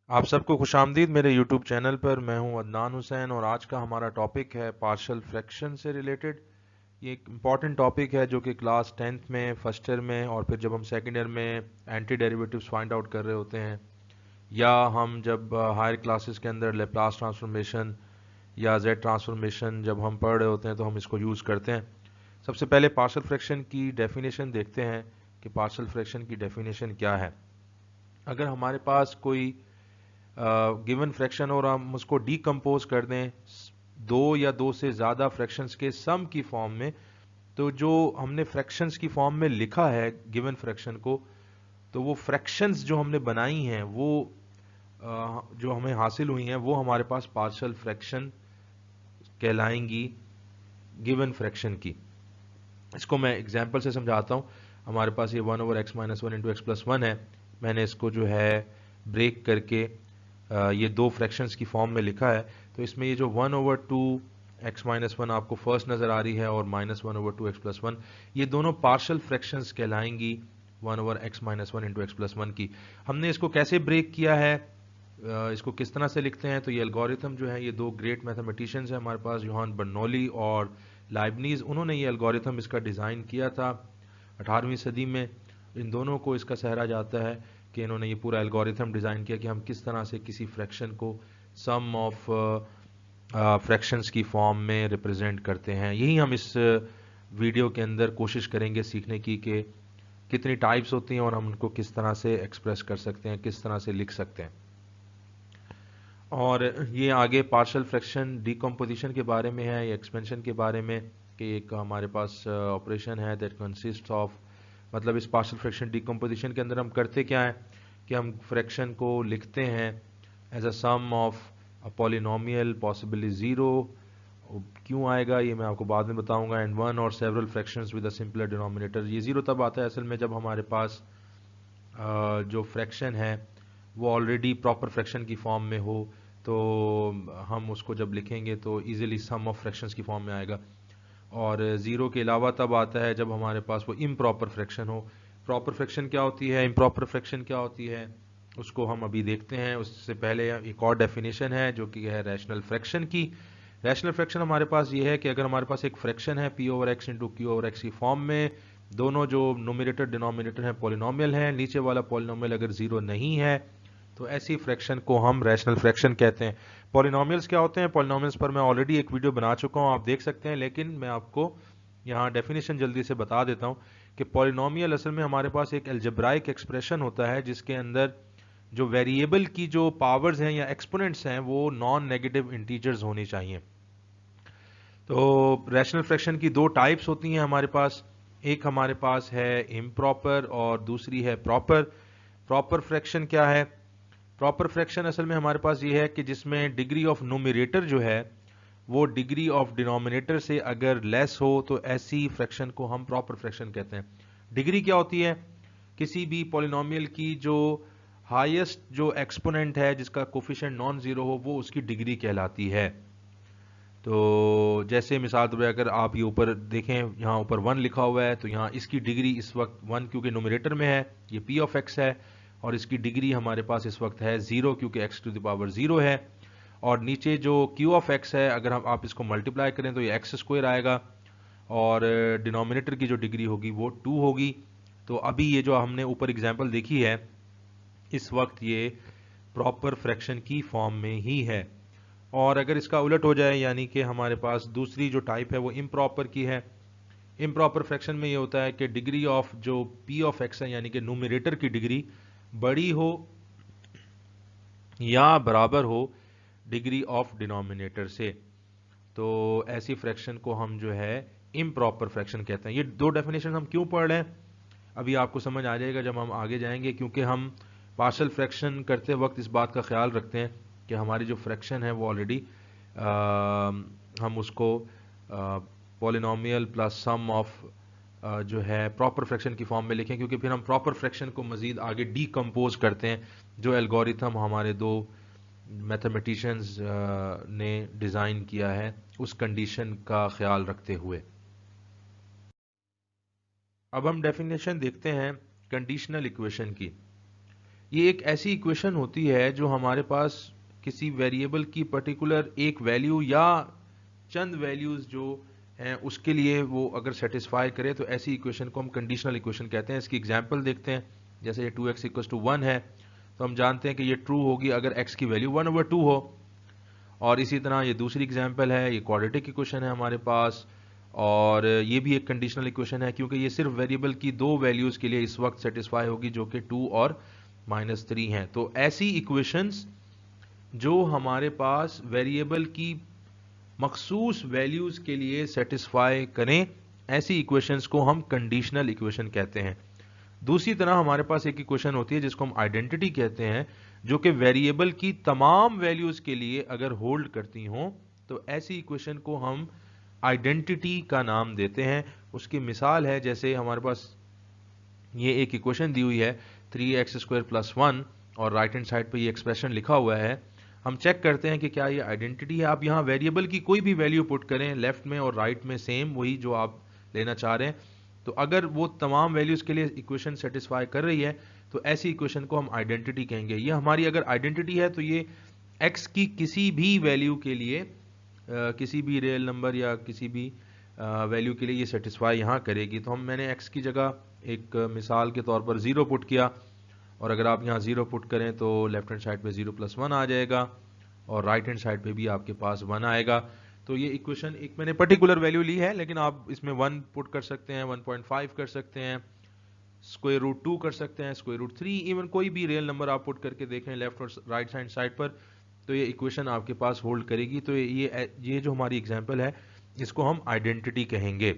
आप सबको खुशामदीद मेरे YouTube चैनल पर। मैं हूं अदनान हुसैन और आज का हमारा टॉपिक है पार्शल फ्रैक्शन से रिलेटेड। ये एक इम्पॉर्टेंट टॉपिक है जो कि क्लास 10th में, फर्स्ट ईयर में और फिर जब हम सेकेंड ईयर में एंटी डेरिवेटिव्स फाइंड आउट कर रहे होते हैं, या हम जब हायर क्लासेस के अंदर लेप्लास ट्रांसफॉर्मेशन या जेड ट्रांसफॉर्मेशन जब हम पढ़ रहे होते हैं तो हम इसको यूज़ करते हैं। सबसे पहले पार्शल फ्रैक्शन की डेफिनेशन देखते हैं कि पार्शल फ्रैक्शन की डेफिनेशन क्या है। अगर हमारे पास कोई गिवन फ्रैक्शन और हम उसको डीकम्पोज कर दें दो या दो से ज़्यादा फ्रैक्शंस के सम की फॉर्म में, तो जो हमने फ्रैक्शंस की फॉर्म में लिखा है गिवन फ्रैक्शन को, तो वो फ्रैक्शंस जो हमने बनाई हैं वो जो हमें हासिल हुई हैं वो हमारे पास पार्शल फ्रैक्शन कहलाएंगी गिवन फ्रैक्शन की। इसको मैं एग्जांपल से समझाता हूँ। हमारे पास ये 1/x-1 into x plus one है। मैंने इसको जो है ब्रेक करके ये दो फ्रैक्शंस की फॉर्म में लिखा है। तो इसमें ये जो 1/2x-1 आपको फर्स्ट नज़र आ रही है और -1/2x+1, ये दोनों पार्शल फ्रैक्शंस कहलाएंगी 1/x-1 into x plus one की। हमने इसको कैसे ब्रेक किया है, इसको किस तरह से लिखते हैं, तो ये एल्गोरिथम जो है, ये दो ग्रेट मैथमेटिशियंस हैं हमारे पास, योहान बर्नौली और लाइबनीज। उन्होंने ये एल्गोरिथम इसका डिज़ाइन किया था 18वीं सदी में। इन दोनों को इसका सहरा जाता है कि इन्होंने ये पूरा एल्गोरिथम डिज़ाइन किया कि हम किस तरह से किसी फ्रैक्शन को सम ऑफ फ्रैक्शंस की फॉर्म में रिप्रेजेंट करते हैं। यही हम इस वीडियो के अंदर कोशिश करेंगे सीखने की कि कितनी टाइप्स होती हैं और हम उनको किस तरह से एक्सप्रेस कर सकते हैं, किस तरह से लिख सकते हैं। और ये आगे पार्शल फ्रैक्शन डीकम्पोजिशन के बारे में है या एक्सपेंशन के बारे में, कि एक हमारे पास ऑपरेशन है दैट कंसिस्ट ऑफ, मतलब इस पार्शल फ्रैक्शन डीकम्पोजिशन के अंदर हम करते क्या है कि हम फ्रैक्शन को लिखते हैं as a sum of a polynomial possibly zero. क्यों आएगा ये मैं आपको बाद में बताऊंगा। एंड वन और several fractions with a simpler denominator. ये ज़ीरो तब आता है असल में जब हमारे पास जो फ्रैक्शन है वो ऑलरेडी प्रॉपर फ्रैक्शन की फॉर्म में हो, तो हम उसको जब लिखेंगे तो इजीली सम ऑफ फ्रैक्शंस की फॉर्म में आएगा। और ज़ीरो के अलावा तब आता है जब हमारे पास वो इम्प्रॉपर फ्रैक्शन हो। प्रॉपर फ्रैक्शन क्या होती है, इम्प्रॉपर फ्रैक्शन क्या होती है, उसको हम अभी देखते हैं। उससे पहले एक और डेफिनेशन है जो कि है रैशनल फ्रैक्शन की। रैशनल फ्रैक्शन हमारे पास ये है कि अगर हमारे पास एक फ्रैक्शन है P over x into Q over x की फॉर्म में, दोनों जो नोमिनेटर डिनोमिनेटर है पॉलिनोमियल है, नीचे वाला पॉलिनोमियल अगर जीरो नहीं है, तो ऐसी फ्रैक्शन को हम रैशनल फ्रैक्शन कहते हैं। पॉलिनोमियल्स क्या होते हैं, पॉलिनोमियल्स पर मैं ऑलरेडी एक वीडियो बना चुका हूं, आप देख सकते हैं, लेकिन मैं आपको यहाँ डेफिनेशन जल्दी से बता देता हूँ कि पॉलिनोमियल असल में हमारे पास एक अलजेब्राइक एक्सप्रेशन होता है जिसके अंदर जो वेरिएबल की जो पावर्स हैं या एक्सपोनेंट्स हैं वो नॉन नेगेटिव इंटीजर्स होनी चाहिए। तो रैशनल फ्रैक्शन की दो टाइप्स होती हैं हमारे पास। एक हमारे पास है इम्प्रॉपर और दूसरी है प्रॉपर। प्रॉपर फ्रैक्शन क्या है? प्रॉपर फ्रैक्शन असल में हमारे पास ये है कि जिसमें डिग्री ऑफ न्यूमरेटर जो है वो डिग्री ऑफ डिनोमिनेटर से अगर लेस हो, तो ऐसी फ्रैक्शन को हम प्रॉपर फ्रैक्शन कहते हैं। डिग्री क्या होती है? किसी भी पॉलिनोमियल की जो हाईएस्ट जो एक्सपोनेंट है जिसका कोफिशिएंट नॉन जीरो हो, वो उसकी डिग्री कहलाती है। तो जैसे मिसाल तौर पर अगर आप ये ऊपर देखें, यहाँ ऊपर वन लिखा हुआ है, तो यहाँ इसकी डिग्री इस वक्त वन क्योंकि नोमिनेटर में है, ये पी ऑफ एक्स है, और इसकी डिग्री हमारे पास इस वक्त है जीरो क्योंकि x to the power zero है। और नीचे जो क्यू ऑफ एक्स है, अगर हम आप इसको मल्टीप्लाई करें तो ये एक्स स्क्वायर आएगा, और डिनोमिनेटर की जो डिग्री होगी वो टू होगी। तो अभी ये जो हमने ऊपर एग्जाम्पल देखी है, इस वक्त ये प्रॉपर फ्रैक्शन की फॉर्म में ही है। और अगर इसका उलट हो जाए, यानी कि हमारे पास दूसरी जो टाइप है वो इम्प्रॉपर की है। इम्प्रॉपर फ्रैक्शन में ये होता है कि डिग्री ऑफ जो पी ऑफ एक्स है, यानी कि न्यूमरेटर की डिग्री बड़ी हो या बराबर हो डिग्री ऑफ डिनोमिनेटर से, तो ऐसी फ्रैक्शन को हम जो है इम्प्रॉपर फ्रैक्शन कहते हैं। ये दो डेफिनेशन हम क्यों पढ़ रहे हैं अभी आपको समझ आ जाएगा जब हम आगे जाएंगे, क्योंकि हम पार्शल फ्रैक्शन करते वक्त इस बात का ख्याल रखते हैं कि हमारी जो फ्रैक्शन है वो ऑलरेडी हम उसको पॉलिनोमियल प्लस सम ऑफ जो है प्रॉपर फ्रैक्शन की फॉर्म में लिखें, क्योंकि फिर हम प्रॉपर फ्रैक्शन को मजीद आगे डीकम्पोज करते हैं जो एल्गोरिथम हमारे दो मैथमेटिशियंस ने डिज़ाइन किया है उस कंडीशन का ख्याल रखते हुए। अब हम डेफिनेशन देखते हैं कंडीशनल इक्वेशन की। ये एक ऐसी इक्वेशन होती है जो हमारे पास किसी वेरिएबल की पर्टिकुलर एक वैल्यू या चंद वैल्यूज जो हैं उसके लिए वो अगर सेटिस्फाई करे तो ऐसी इक्वेशन को हम कंडीशनल इक्वेशन कहते हैं। इसकी एग्जांपल देखते हैं। जैसे ये 2x = 1 है तो हम जानते हैं कि ये ट्रू होगी अगर x की वैल्यू 1/2 हो। और इसी तरह ये दूसरी एग्जांपल है, ये क्वाड्रेटिक इक्वेशन है हमारे पास, और ये भी एक कंडीशनल इक्वेशन है क्योंकि ये सिर्फ वेरिएबल की दो वैल्यूज के लिए इस वक्त सेटिस्फाई होगी जो कि 2 और -3 हैं। तो ऐसी इक्वेशंस जो हमारे पास वेरिएबल की मखसूस वैल्यूज के लिए सेटिस्फाई करें, ऐसी इक्वेशंस को हम कंडीशनल इक्वेशन कहते हैं। दूसरी तरह हमारे पास एक इक्वेशन होती है जिसको हम आइडेंटिटी कहते हैं, जो कि वेरिएबल की तमाम वैल्यूज के लिए अगर होल्ड करती हों तो ऐसी इक्वेशन को हम आइडेंटिटी का नाम देते हैं। उसकी मिसाल है, जैसे हमारे पास ये एक इक्वेशन दी हुई है 3x² + 1 और राइट हैंड साइड पे ये एक्सप्रेशन लिखा हुआ है। हम चेक करते हैं कि क्या ये आइडेंटिटी है। आप यहाँ वेरिएबल की कोई भी वैल्यू पुट करें, लेफ्ट में और राइट में सेम वही जो आप लेना चाह रहे हैं, तो अगर वो तमाम वैल्यूज के लिए इक्वेशन सेटिस्फाई कर रही है तो ऐसी इक्वेशन को हम आइडेंटिटी कहेंगे। ये हमारी अगर आइडेंटिटी है तो ये x की किसी भी वैल्यू के लिए, किसी भी रियल नंबर या किसी भी वैल्यू के लिए ये सेटिस्फाई यहाँ करेगी। तो मैंने x की जगह एक मिसाल के तौर पर 0 पुट किया, और अगर आप यहाँ 0 पुट करें तो लेफ्ट हैंड साइड पे 0 + 1 आ जाएगा और राइट हैंड साइड पे भी आपके पास 1 आएगा। तो ये इक्वेशन एक मैंने पर्टिकुलर वैल्यू ली है, लेकिन आप इसमें 1 पुट कर सकते हैं, 1.5 कर सकते हैं, √2 कर सकते हैं, √3, इवन कोई भी रियल नंबर आप पुट करके देखें लेफ्ट और राइट हैंड साइड पर, तो ये इक्वेशन आपके पास होल्ड करेगी। तो ये जो हमारी एग्जांपल है इसको हम आइडेंटिटी कहेंगे।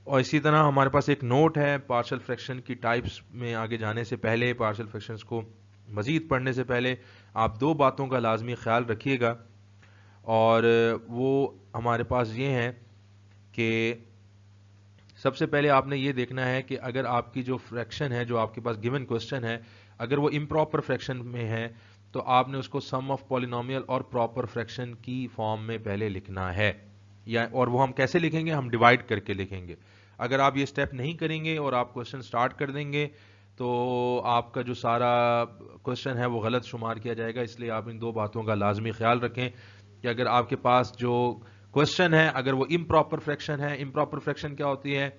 और इसी तरह हमारे पास एक नोट है पार्शियल फ्रैक्शन की टाइप्स में आगे जाने से पहले, पार्शियल फ्रैक्शंस को मजीद पढ़ने से पहले आप दो बातों का लाजमी ख्याल रखिएगा, और वो हमारे पास ये हैं कि सबसे पहले आपने ये देखना है कि अगर आपकी जो फ्रैक्शन है, जो आपके पास गिवन क्वेश्चन है, अगर वो इम्प्रॉपर फ्रैक्शन में है तो आपने उसको सम ऑफ पॉलिनोमियल और प्रॉपर फ्रैक्शन की फॉर्म में पहले लिखना है। या और वो हम कैसे लिखेंगे, हम डिवाइड करके लिखेंगे। अगर आप ये स्टेप नहीं करेंगे और आप क्वेश्चन स्टार्ट कर देंगे तो आपका जो सारा क्वेश्चन है वो गलत शुमार किया जाएगा। इसलिए आप इन दो बातों का लाजमी ख्याल रखें कि अगर आपके पास जो क्वेश्चन है अगर वो इम्प्रॉपर फ्रैक्शन है, इम्प्रॉपर फ्रैक्शन क्या होती है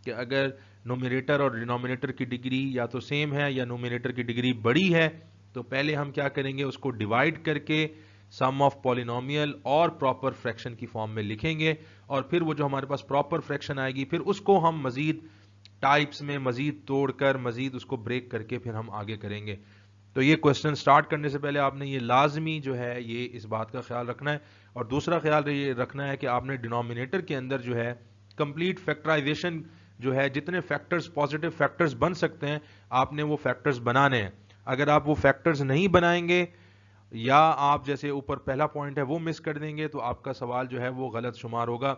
कि अगर नोमिनेटर और डिनोमिनेटर की डिग्री या तो सेम है या नोमिनेटर की डिग्री बड़ी है, तो पहले हम क्या करेंगे, उसको डिवाइड करके सम ऑफ पॉलिनोमियल और प्रॉपर फ्रैक्शन की फॉर्म में लिखेंगे, और फिर वो जो हमारे पास प्रॉपर फ्रैक्शन आएगी फिर उसको हम मजीद टाइप्स में मजीद तोड़कर मजीद उसको ब्रेक करके फिर हम आगे करेंगे। तो ये क्वेश्चन स्टार्ट करने से पहले आपने ये लाजमी जो है ये इस बात का ख्याल रखना है। और दूसरा ख्याल ये रखना है कि आपने डिनोमिनेटर के अंदर जो है कंप्लीट फैक्टराइजेशन जो है, जितने फैक्टर्स पॉजिटिव फैक्टर्स बन सकते हैं आपने वो फैक्टर्स बनाने हैं। अगर आप वो फैक्टर्स नहीं बनाएंगे या आप जैसे ऊपर पहला पॉइंट है वो मिस कर देंगे तो आपका सवाल जो है वो गलत शुमार होगा।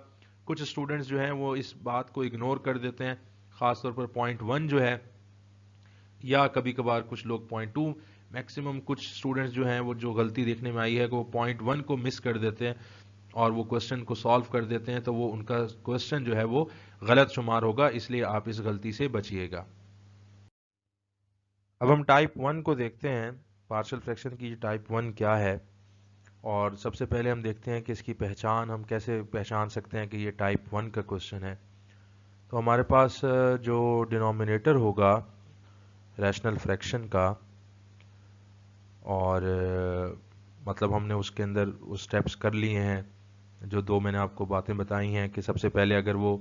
कुछ स्टूडेंट्स जो हैं वो इस बात को इग्नोर कर देते हैं, खासतौर पर पॉइंट 1 जो है, या कभी कभार कुछ लोग पॉइंट 2, मैक्सिमम कुछ स्टूडेंट्स जो हैं वो जो गलती देखने में आई है कि वो पॉइंट 1 को मिस कर देते हैं और वो क्वेश्चन को सॉल्व कर देते हैं, तो वो उनका क्वेश्चन जो है वो गलत शुमार होगा। इसलिए आप इस गलती से बचिएगा। अब हम टाइप 1 को देखते हैं, पार्शियल फ्रैक्शन की टाइप 1 क्या है। और सबसे पहले हम देखते हैं कि इसकी पहचान हम कैसे पहचान सकते हैं कि ये टाइप 1 का क्वेश्चन है। तो हमारे पास जो डिनोमिनेटर होगा रैशनल फ्रैक्शन का, और मतलब हमने उसके अंदर वो स्टेप्स कर लिए हैं जो दो मैंने आपको बातें बताई हैं कि सबसे पहले अगर वो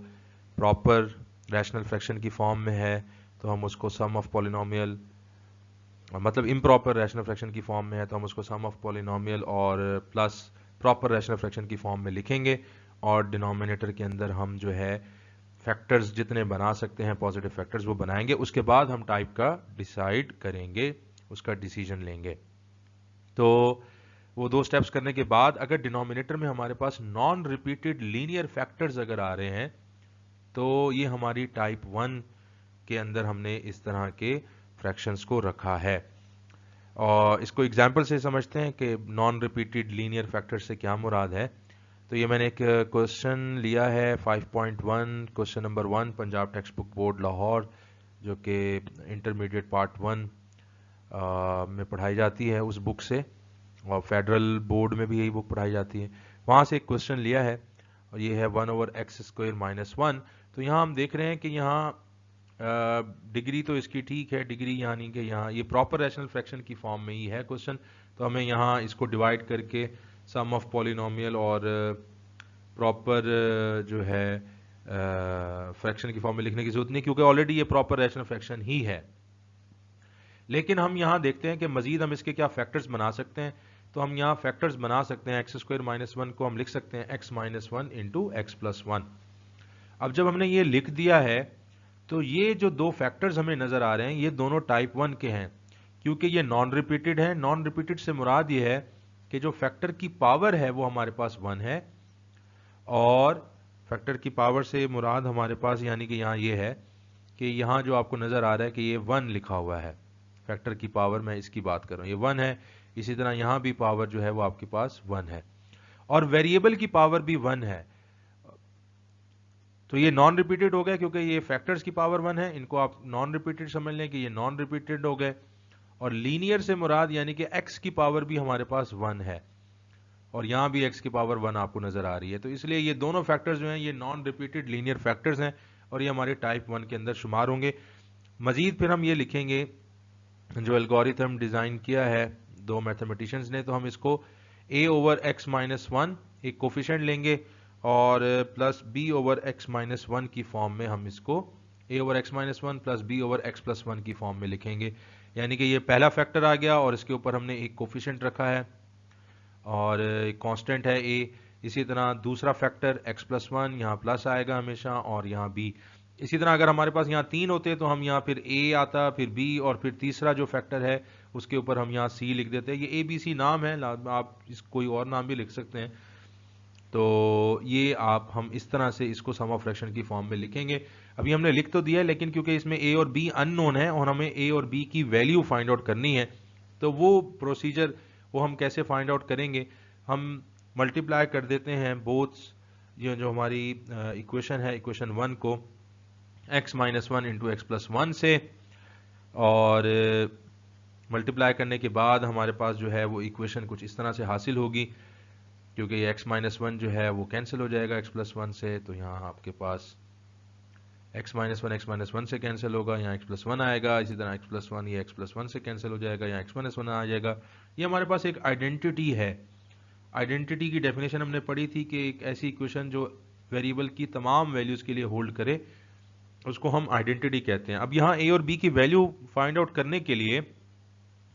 प्रॉपर रैशनल फ्रैक्शन की फॉर्म में है तो हम उसको सम ऑफ पॉलिनोमियल, मतलब इम्प्रॉपर रैशनल फ्रैक्शन की फॉर्म में है तो हम उसको सम ऑफ पॉलिनोमियल और प्लस प्रॉपर रैशनल फ्रैक्शन की फॉर्म में लिखेंगे, और डिनोमिनेटर के अंदर हम जो है फैक्टर्स जितने बना सकते हैं पॉजिटिव फैक्टर्स वो बनाएंगे। उसके बाद हम टाइप का डिसाइड करेंगे, उसका डिसीजन लेंगे। तो वो दो स्टेप्स करने के बाद अगर डिनोमिनेटर में हमारे पास नॉन रिपीटेड लीनियर फैक्टर्स अगर आ रहे हैं तो ये हमारी टाइप 1 के अंदर हमने इस तरह के फ्रैक्शंस को रखा है। और इसको एग्जांपल से समझते हैं कि नॉन रिपीटेड लीनियर फैक्टर से क्या मुराद है। तो ये मैंने एक क्वेश्चन लिया है 5.1, question number 1, Punjab text book board Lahore, जो कि इंटरमीडिएट पार्ट 1 में पढ़ाई जाती है उस बुक से, और फेडरल बोर्ड में भी यही बुक पढ़ाई जाती है। वहाँ से एक क्वेश्चन लिया है और ये है 1/x² - 1। तो यहाँ हम देख रहे हैं कि यहाँ डिग्री तो इसकी ठीक है, डिग्री यानी कि यहाँ ये प्रॉपर रैशनल फ्रैक्शन की फॉर्म में ही है क्वेश्चन, तो हमें यहाँ इसको डिवाइड करके सम ऑफ पॉलिनोमियल और प्रॉपर जो है फ्रैक्शन की फॉर्म में लिखने की जरूरत नहीं, क्योंकि ऑलरेडी ये प्रॉपर रैशनल फ्रैक्शन ही है। लेकिन हम यहाँ देखते हैं कि मजीद हम इसके क्या फैक्टर्स बना सकते हैं। तो हम यहाँ फैक्टर्स बना सकते हैं। x² - 1 को हम लिख सकते हैं x - 1 × x+1। अब जब हमने ये लिख दिया है तो ये जो दो फैक्टर्स हमें नजर आ रहे हैं ये दोनों टाइप 1 के हैं, क्योंकि ये नॉन रिपीटेड है। नॉन रिपीटेड से मुराद ये है कि जो फैक्टर की पावर है वो हमारे पास 1 है, और फैक्टर की पावर से मुराद हमारे पास यानी कि यहाँ ये है कि यहाँ जो आपको नजर आ रहा है कि ये 1 लिखा हुआ है, फैक्टर की पावर मैं इसकी बात कर रहा हूँ, ये 1 है। इसी तरह यहाँ भी पावर जो है वो आपके पास 1 है, और वेरिएबल की पावर भी 1 है। तो ये नॉन रिपीटेड हो गया क्योंकि ये फैक्टर्स की पावर 1 है, इनको आप नॉन रिपीटेड समझ लें कि ये नॉन रिपीटेड हो गए। और लीनियर से मुराद यानी कि x की पावर भी हमारे पास 1 है, और यहां भी x की पावर 1 आपको नजर आ रही है। तो इसलिए ये दोनों फैक्टर्स जो हैं ये नॉन रिपीटेड लीनियर फैक्टर्स हैं, और ये हमारे टाइप 1 के अंदर शुमार होंगे। मजीद फिर हम ये लिखेंगे जो एल्गोरिथम डिजाइन किया है दो मैथमेटिशियंस ने, तो हम इसको a/x - 1 एक कोफिशिएंट लेंगे और प्लस b/x - 1 की फॉर्म में हम इसको a/x - 1 प्लस b/x+1 की फॉर्म में लिखेंगे। यानी कि ये पहला फैक्टर आ गया और इसके ऊपर हमने एक कोफिशिएंट रखा है और एक कांस्टेंट है a। इसी तरह दूसरा फैक्टर x+1 यहाँ प्लस आएगा हमेशा, और यहाँ b। इसी तरह अगर हमारे पास यहाँ 3 होते तो हम यहाँ फिर a आता, फिर b, और फिर तीसरा जो फैक्टर है उसके ऊपर हम यहाँ c लिख देते हैं। ये ABC नाम है, आप इस कोई और नाम भी लिख सकते हैं। तो ये हम इस तरह से इसको सम ऑफ फ्रैक्शन की फॉर्म में लिखेंगे। अभी हमने लिख तो दिया है, लेकिन क्योंकि इसमें a और b अननोन है और हमें a और b की वैल्यू फाइंड आउट करनी है, तो वो प्रोसीजर वो हम कैसे फाइंड आउट करेंगे। हम मल्टीप्लाई कर देते हैं बोथ ये जो हमारी इक्वेशन है, इक्वेशन 1 को x - 1 × x+1 से, और मल्टीप्लाई करने के बाद हमारे पास जो है वो इक्वेशन कुछ इस तरह से हासिल होगी, क्योंकि ये x - 1 जो है वो कैंसिल हो जाएगा x+1 से। तो यहाँ आपके पास x - 1 से कैंसिल होगा, यहाँ x+1 आएगा। इसी तरह x+1 ये x+1 से कैंसिल हो जाएगा, यहाँ x - 1 आ जाएगा। ये हमारे पास एक आइडेंटिटी है। आइडेंटिटी की डेफिनेशन हमने पढ़ी थी कि एक ऐसी इक्वेशन जो वेरिएबल की तमाम वैल्यूज के लिए होल्ड करे उसको हम आइडेंटिटी कहते हैं। अब यहाँ a और b की वैल्यू फाइंड आउट करने के लिए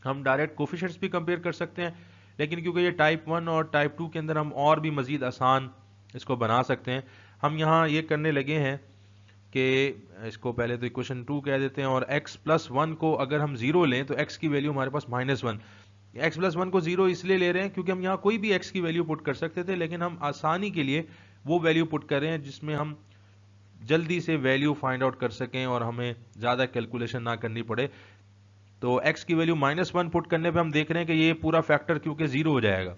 हम डायरेक्ट कोफिशिएंट्स भी कंपेयर कर सकते हैं, लेकिन क्योंकि ये टाइप 1 और टाइप 2 के अंदर हम और भी मजीद आसान इसको बना सकते हैं। हम यहाँ ये करने लगे हैं कि इसको पहले तो इक्वेशन 2 कह देते हैं, और x+1 को अगर हम 0 लें तो x की वैल्यू हमारे पास -1। x+1 को 0 इसलिए ले रहे हैं क्योंकि हम यहाँ कोई भी x की वैल्यू पुट कर सकते थे, लेकिन हम आसानी के लिए वो वैल्यू पुट कर रहे हैं जिसमें हम जल्दी से वैल्यू फाइंड आउट कर सकें और हमें ज़्यादा कैलकुलेशन ना करनी पड़े। तो x की वैल्यू -1 पुट करने पे हम देख रहे हैं कि ये पूरा फैक्टर क्योंकि 0 हो जाएगा,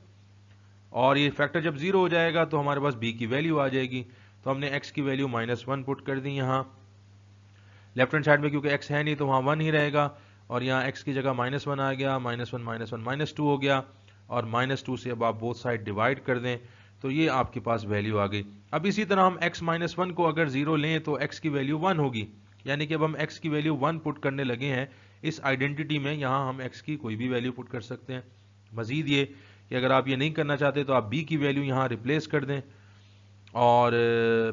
और ये फैक्टर जब 0 हो जाएगा तो हमारे पास b की वैल्यू आ जाएगी। तो हमने x की वैल्यू -1 पुट कर दी यहाँ लेफ्ट हैंड साइड में, क्योंकि x है नहीं तो वहाँ 1 ही रहेगा, और यहाँ x की जगह -1 आ गया, -1 -1 -2 हो गया, और -2 से अब आप बोथ साइड डिवाइड कर दें तो ये आपके पास वैल्यू आ गई। अब इसी तरह हम x - 1 को अगर 0 लें तो x की वैल्यू 1 होगी, यानी कि अब हम x की वैल्यू 1 पुट करने लगे हैं इस आइडेंटिटी में। यहाँ हम x की कोई भी वैल्यू पुट कर सकते हैं। मजीद ये कि अगर आप ये नहीं करना चाहते तो आप b की वैल्यू यहाँ रिप्लेस कर दें, और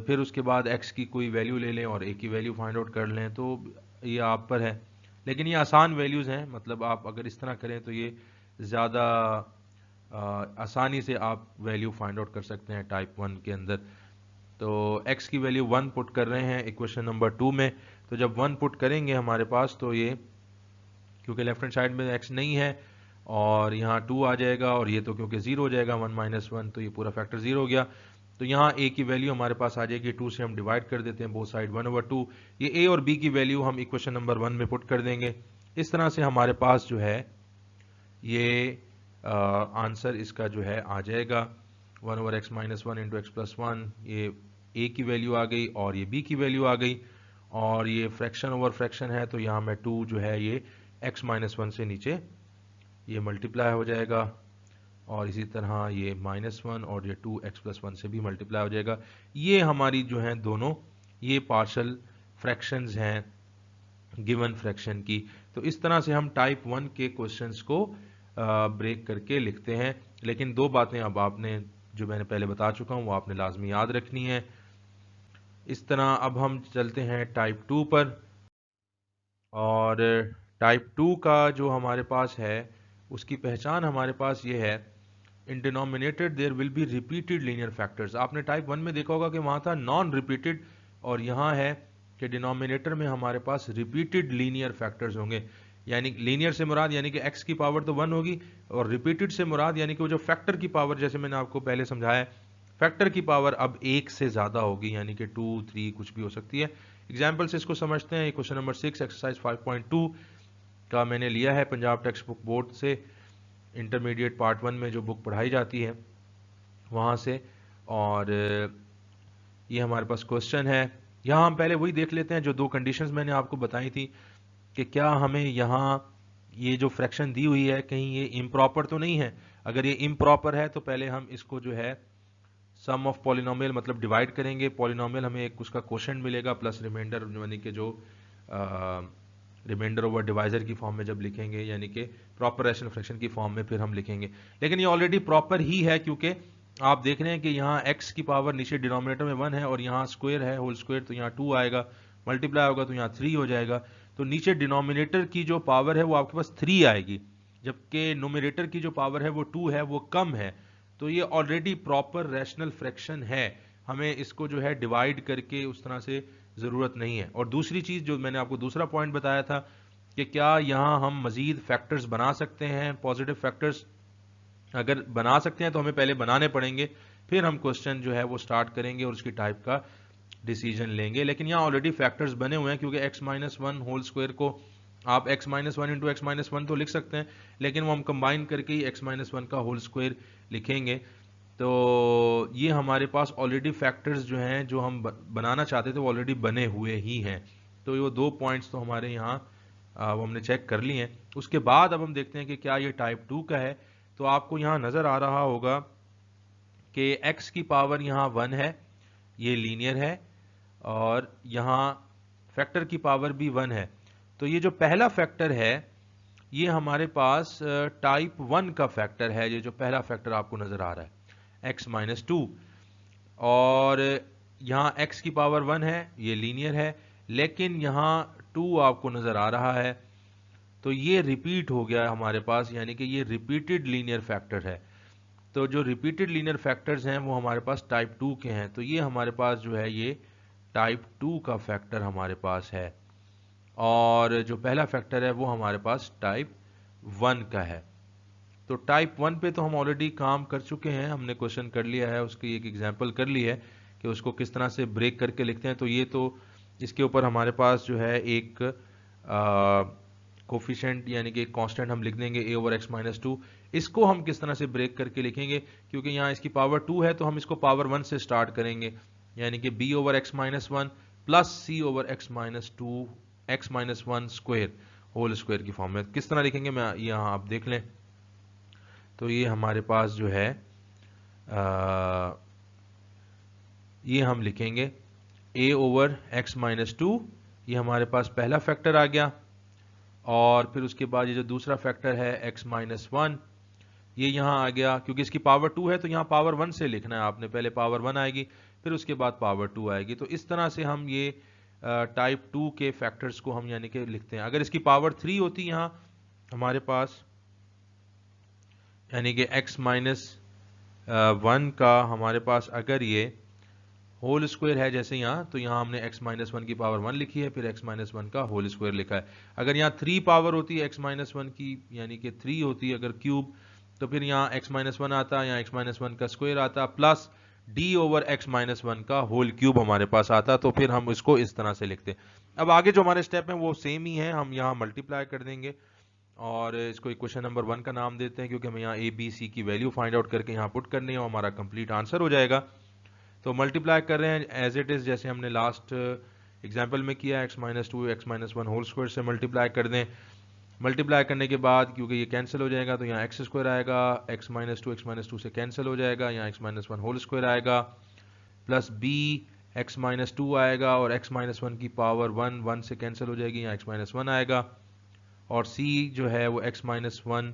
फिर उसके बाद x की कोई वैल्यू ले लें और a की वैल्यू फाइंड आउट कर लें। तो ये आप पर है, लेकिन ये आसान वैल्यूज़ हैं, मतलब आप अगर इस तरह करें तो ये ज़्यादा आसानी से आप वैल्यू फाइंड आउट कर सकते हैं टाइप 1 के अंदर। तो x की वैल्यू 1 पुट कर रहे हैं इक्वेशन नंबर 2 में, तो जब 1 पुट करेंगे हमारे पास तो ये क्योंकि लेफ्ट हैंड साइड में x नहीं है और यहाँ 2 आ जाएगा, और ये तो क्योंकि 0 हो जाएगा 1 - 1, तो ये पूरा फैक्टर 0 हो गया। तो यहाँ a की वैल्यू हमारे पास आ जाएगी 2 से हम डिवाइड कर देते हैं बोथ साइड 1/2। ये a और b की वैल्यू हम इक्वेशन नंबर 1 में पुट कर देंगे। इस तरह से हमारे पास जो है ये आंसर इसका जो है आ जाएगा 1/x - 1 × x+1। ये a की वैल्यू आ गई और ये b की वैल्यू आ गई, और ये फ्रैक्शन ओवर फ्रैक्शन है तो यहाँ मैं 2 जो है ये x माइनस वन से नीचे ये मल्टीप्लाई हो जाएगा, और इसी तरह ये -1 और ये 2x+1 से भी मल्टीप्लाई हो जाएगा। ये हमारी जो है दोनों ये पार्शियल फ्रैक्शंस हैं गिवन फ्रैक्शन की। तो इस तरह से हम टाइप 1 के क्वेश्चंस को ब्रेक करके लिखते हैं। लेकिन दो बातें अब आपने, जो मैंने पहले बता चुका हूं, वो आपने लाजमी याद रखनी है। इस तरह अब हम चलते हैं टाइप 2 पर, और टाइप 2 का जो हमारे पास है उसकी पहचान हमारे पास ये है, in denominator there will be repeated linear factors. आपने टाइप 1 में देखा होगा कि वहां था नॉन रिपीटेड, और यहाँ है कि डिनोमिनेटर में हमारे पास रिपीटेड लीनियर फैक्टर्स होंगे। यानी लीनियर से मुराद यानी कि x की पावर तो 1 होगी, और रिपीटेड से मुराद यानी कि वो जो फैक्टर की पावर, जैसे मैंने आपको पहले समझाया, फैक्टर की पावर अब 1 से ज़्यादा होगी, यानी कि 2, 3 कुछ भी हो सकती है। एग्जाम्पल से इसको समझते हैं। क्वेश्चन नंबर 6 एक्सरसाइज 5.2 का मैंने लिया है पंजाब टेक्स्ट बुक बोर्ड से, इंटरमीडिएट पार्ट 1 में जो बुक पढ़ाई जाती है वहाँ से। और ये हमारे पास क्वेश्चन है। यहाँ हम पहले वही देख लेते हैं जो दो कंडीशंस मैंने आपको बताई थी, कि क्या हमें यहाँ ये जो फ्रैक्शन दी हुई है कहीं ये इम्प्रॉपर तो नहीं है। अगर ये इम्प्रॉपर है तो पहले हम इसको जो है सम ऑफ पॉलिनोमियल मतलब डिवाइड करेंगे। पॉलिनोमियल हमें एक उसका क्वोशिएंट मिलेगा प्लस रिमाइंडर, यानी कि जो रिमाइंडर ओवर डिवाइजर की फॉर्म में जब लिखेंगे, यानी कि प्रॉपर रैशनल फ्रैक्शन की फॉर्म में फिर हम लिखेंगे। लेकिन ये ऑलरेडी प्रॉपर ही है, क्योंकि आप देख रहे हैं कि यहाँ x की पावर नीचे डिनोमिनेटर में 1 है, और यहाँ स्क्वायर है होल स्क्वायर, तो यहाँ 2 आएगा, मल्टीप्लाई होगा तो यहाँ 3 हो जाएगा। तो नीचे डिनोमिनेटर की जो पावर है वो आपके पास 3 आएगी, जबकि नोमिनेटर की जो पावर है वो 2 है, वो कम है। तो ये ऑलरेडी प्रॉपर रैशनल फ्रैक्शन है, हमें इसको जो है डिवाइड करके उस तरह से ज़रूरत नहीं है। और दूसरी चीज़ जो मैंने आपको दूसरा पॉइंट बताया था कि क्या यहाँ हम मज़ीद फैक्टर्स बना सकते हैं, पॉजिटिव फैक्टर्स। अगर बना सकते हैं तो हमें पहले बनाने पड़ेंगे, फिर हम क्वेश्चन जो है वो स्टार्ट करेंगे और उसकी टाइप का डिसीजन लेंगे। लेकिन यहाँ ऑलरेडी फैक्टर्स बने हुए हैं, क्योंकि x-1 होल स्क्वायर को आप x-1 इंटू x-1 तो लिख सकते हैं, लेकिन वो हम कंबाइन करके ही x-1 का होल स्क्वायर लिखेंगे। तो ये हमारे पास ऑलरेडी फैक्टर्स जो हैं जो हम बनाना चाहते थे वो ऑलरेडी बने हुए ही हैं। तो वो दो पॉइंट्स तो हमारे यहाँ वो हमने चेक कर लिए हैं। उसके बाद अब हम देखते हैं कि क्या ये टाइप 2 का है। तो आपको यहाँ नज़र आ रहा होगा कि x की पावर यहाँ 1 है, ये लीनियर है, और यहाँ फैक्टर की पावर भी 1 है। तो ये जो पहला फैक्टर है ये हमारे पास टाइप 1 का फैक्टर है। ये जो पहला फैक्टर आपको नज़र आ रहा है x-2, और यहाँ x की पावर 1 है, ये लीनियर है, लेकिन यहाँ 2 आपको नज़र आ रहा है। तो ये रिपीट हो गया हमारे पास, यानी कि ये रिपीटेड लीनियर फैक्टर है। तो जो रिपीटेड लीनियर फैक्टर्स हैं वो हमारे पास टाइप 2 के हैं। तो ये हमारे पास जो है ये टाइप 2 का फैक्टर हमारे पास है, और जो पहला फैक्टर है वो हमारे पास टाइप 1 का है। तो टाइप 1 पे तो हम ऑलरेडी काम कर चुके हैं, हमने क्वेश्चन कर लिया है, उसकी एक एग्जांपल कर ली है कि उसको किस तरह से ब्रेक करके लिखते हैं। तो ये तो इसके ऊपर हमारे पास जो है एक कोफिशिएंट यानी कि एक कांस्टेंट हम लिख देंगे a/x-2। इसको हम किस तरह से ब्रेक करके लिखेंगे, क्योंकि यहाँ इसकी पावर 2 है तो हम इसको पावर 1 से स्टार्ट करेंगे, यानी कि b/x-1 plus c/x-2 x-1 square whole square की फॉर्म में। किस तरह लिखेंगे मैं यहाँ आप देख लें। तो ये हमारे पास जो है ये हम लिखेंगे a/x-2, ये हमारे पास पहला फैक्टर आ गया, और फिर उसके बाद ये जो दूसरा फैक्टर है x-1 ये यहाँ आ गया। क्योंकि इसकी पावर 2 है तो यहाँ पावर 1 से लिखना है आपने, पहले पावर 1 आएगी फिर उसके बाद पावर 2 आएगी। तो इस तरह से हम ये टाइप 2 के फैक्टर्स को हम यानी कि लिखते हैं। अगर इसकी पावर 3 होती यहाँ हमारे पास, यानी कि x-1 का हमारे पास अगर ये होल स्क्वायर है जैसे यहाँ, तो यहाँ हमने x-1 की पावर 1 लिखी है, फिर x-1 का होल स्क्वायर लिखा है। अगर यहाँ 3 पावर होती है x-1 की, यानी कि 3 होती है अगर क्यूब, तो फिर यहाँ x-1 आता, यहाँ x-1 का स्क्वायर आता, प्लस d/x-1 का होल क्यूब हमारे पास आता। तो फिर हम इसको इस तरह से लिखते हैं। अब आगे जो हमारे स्टेप हैं वो सेम ही है, हम यहाँ मल्टीप्लाई कर देंगे और इसको इक्वेशन नंबर 1 का नाम देते हैं, क्योंकि हमें यहाँ ए बी सी की वैल्यू फाइंड आउट करके यहाँ पुट करनी है और हमारा कंप्लीट आंसर हो जाएगा। तो मल्टीप्लाई कर रहे हैं एज इट इज़, जैसे हमने लास्ट एग्जाम्पल में किया, x-2 x-1 होल स्क्वायर से मल्टीप्लाई कर दें। मल्टीप्लाई करने के बाद क्योंकि ये कैंसिल हो जाएगा तो यहाँ एक्स स्क्वायर आएगा, एक्स माइनस टू से कैंसिल हो जाएगा, यहाँ x minus one whole square आएगा, plus b x minus two आएगा और एक्स माइनस वन की पावर वन, वन से कैंसिल हो जाएगी, यहाँ एक्स माइनस वन आएगा, और सी जो है वो x minus one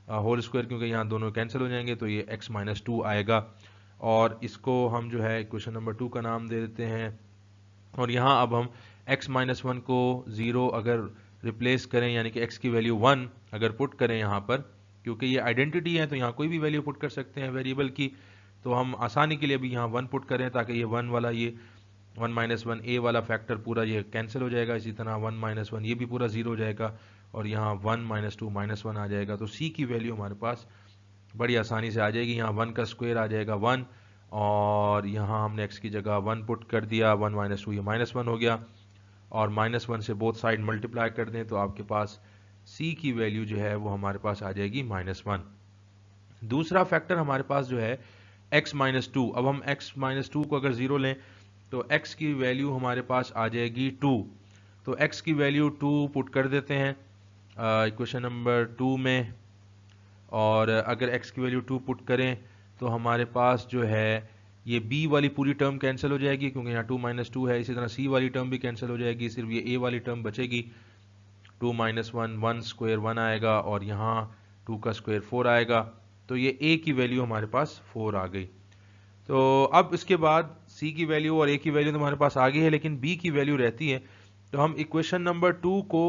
whole square, क्योंकि यहाँ दोनों कैंसिल हो जाएंगे तो ये एक्स माइनस टू आएगा। और इसको हम जो है इक्वेशन नंबर 2 का नाम दे देते हैं। और यहाँ अब हम x माइनस वन को 0 अगर रिप्लेस करें, यानी कि x की वैल्यू 1 अगर पुट करें यहाँ पर, क्योंकि ये आइडेंटिटी है तो यहाँ कोई भी वैल्यू पुट कर सकते हैं वेरिएबल की, तो हम आसानी के लिए अभी यहाँ 1 पुट करें ताकि ये 1 वाला, ये 1 माइनस वन ए वाला फैक्टर पूरा ये कैंसिल हो जाएगा। इसी तरह 1 माइनस वन ये भी पूरा 0 हो जाएगा और यहाँ 1 माइनस टू माइनस वन आ जाएगा। तो c की वैल्यू हमारे पास बड़ी आसानी से आ जाएगी। यहाँ 1 का स्क्वायर आ जाएगा 1, और यहाँ हमने x की जगह 1 पुट कर दिया, 1 माइनस टू ये माइनस वन हो गया, और माइनस वन से बोथ साइड मल्टीप्लाई कर दें तो आपके पास c की वैल्यू जो है वो हमारे पास आ जाएगी माइनस वन। दूसरा फैक्टर हमारे पास जो है x माइनस टू। अब हम x माइनस टू को अगर 0 लें तो x की वैल्यू हमारे पास आ जाएगी 2। तो x की वैल्यू 2 पुट कर देते हैं इक्वेशन नंबर 2 में, और अगर x की वैल्यू 2 पुट करें तो हमारे पास जो है ये b वाली पूरी टर्म कैंसिल हो जाएगी क्योंकि यहाँ 2 माइनस टू है। इसी तरह c वाली टर्म भी कैंसिल हो जाएगी, सिर्फ ये a वाली टर्म बचेगी। 2 माइनस वन, 1 स्क्वायर 1 आएगा, और यहाँ 2 का स्क्वायर 4 आएगा। तो ये a की वैल्यू हमारे पास 4 आ गई। तो अब इसके बाद c की वैल्यू और a की वैल्यू तो हमारे पास आ गई है, लेकिन b की वैल्यू रहती है। तो हम इक्वेशन नंबर 2 को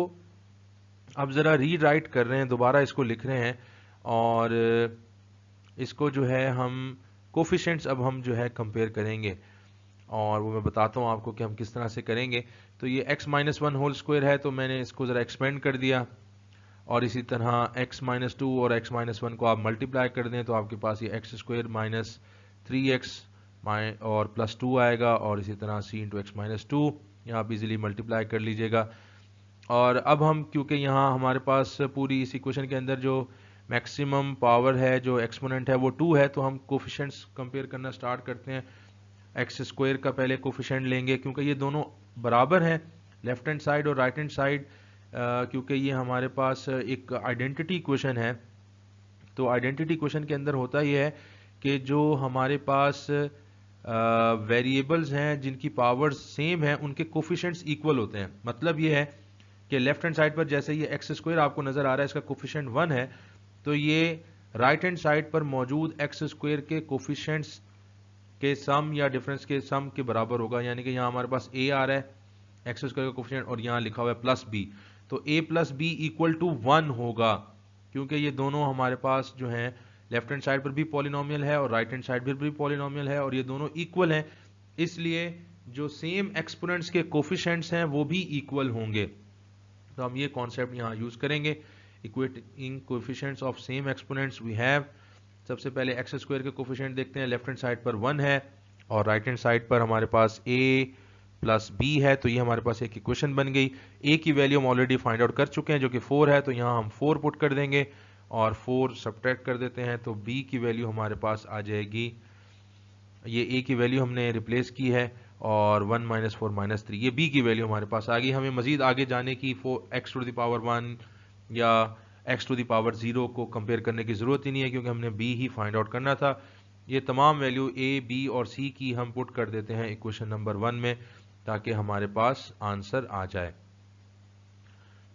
अब ज़रा रीराइट कर रहे हैं, दोबारा इसको लिख रहे हैं, और इसको जो है हम कोफिशिएंट्स अब हम जो है कंपेयर करेंगे, और वो मैं बताता हूँ आपको कि हम किस तरह से करेंगे। तो ये x minus one whole square है तो मैंने इसको ज़रा एक्सपेंड कर दिया, और इसी तरह x माइनस टू और x माइनस वन को आप मल्टीप्लाई कर दें तो आपके पास ये एक्स स्क्वायर माइनस 3x और प्लस 2 आएगा, और इसी तरह c into x minus to, यहाँ आप इजीली मल्टीप्लाई कर लीजिएगा। और अब हम क्योंकि यहाँ हमारे पास पूरी इस इक्वेशन के अंदर जो मैक्सिमम पावर है, जो एक्सपोनेंट है वो 2 है, तो हम कोफिशिएंट्स कंपेयर करना स्टार्ट करते हैं। एक्स स्क्वायर का पहले कोफिशिएंट लेंगे क्योंकि ये दोनों बराबर हैं, लेफ्ट हैंड साइड और राइट हैंड साइड, क्योंकि ये हमारे पास एक आइडेंटिटी इक्वेशन है। तो आइडेंटिटी इक्वेशन के अंदर होता ये है कि जो हमारे पास वेरिएबल्स हैं जिनकी पावर्स सेम है उनके कोफिशिएंट्स इक्वल होते हैं। मतलब ये है कि लेफ्ट हैंड साइड पर जैसे ये एक्स स्क्वायर आपको नजर आ रहा है, इसका कोफिशिएंट 1 है, तो ये राइट हैंड साइड पर मौजूद एक्स स्क्वायर के कोफिशिएंट्स के सम या डिफरेंस के सम के बराबर होगा। यानी कि यहाँ हमारे पास a आ रहा है एक्स स्क्वायर का कोफिशिएंट, और यहाँ लिखा हुआ है प्लस b, तो a plus B equal to 1 होगा, क्योंकि ये दोनों हमारे पास जो हैं लेफ्ट हैंड साइड पर भी पॉलिनोमियल है और राइट हैंड साइड पर भी पॉलिनोमियल है, और ये दोनों इक्वल हैं, इसलिए जो सेम एक्सपोनेंट्स के कोफिशिएंट्स हैं वो भी इक्वल होंगे। तो हम ये कॉन्सेप्ट यहाँ यूज करेंगे, equating coefficients of same exponents we have. सबसे पहले एक्स स्क्वायर के कोफिशिएंट देखते हैं। लेफ्ट हैंड साइड पर 1 है और राइट हैंड साइड पर हमारे पास a प्लस b है, तो ये हमारे पास एक इक्वेशन बन गई। a की वैल्यू हम ऑलरेडी फाइंड आउट कर चुके हैं जो कि 4 है, तो यहाँ हम 4 पुट कर देंगे और 4 सब्ट्रैक्ट कर देते हैं, तो b की वैल्यू हमारे पास आ जाएगी, ये a की वैल्यू हमने रिप्लेस की है, और 1 माइनस 4 माइनस 3 ये b की वैल्यू हमारे पास आ गई। हमें मजीद आगे जाने की x टू द पावर 1 या x टू द पावर 0 को कंपेयर करने की ज़रूरत ही नहीं है, क्योंकि हमने b ही फाइंड आउट करना था। ये तमाम वैल्यू a, b और c की हम पुट कर देते हैं इक्वेशन नंबर 1 में, ताकि हमारे पास आंसर आ जाए।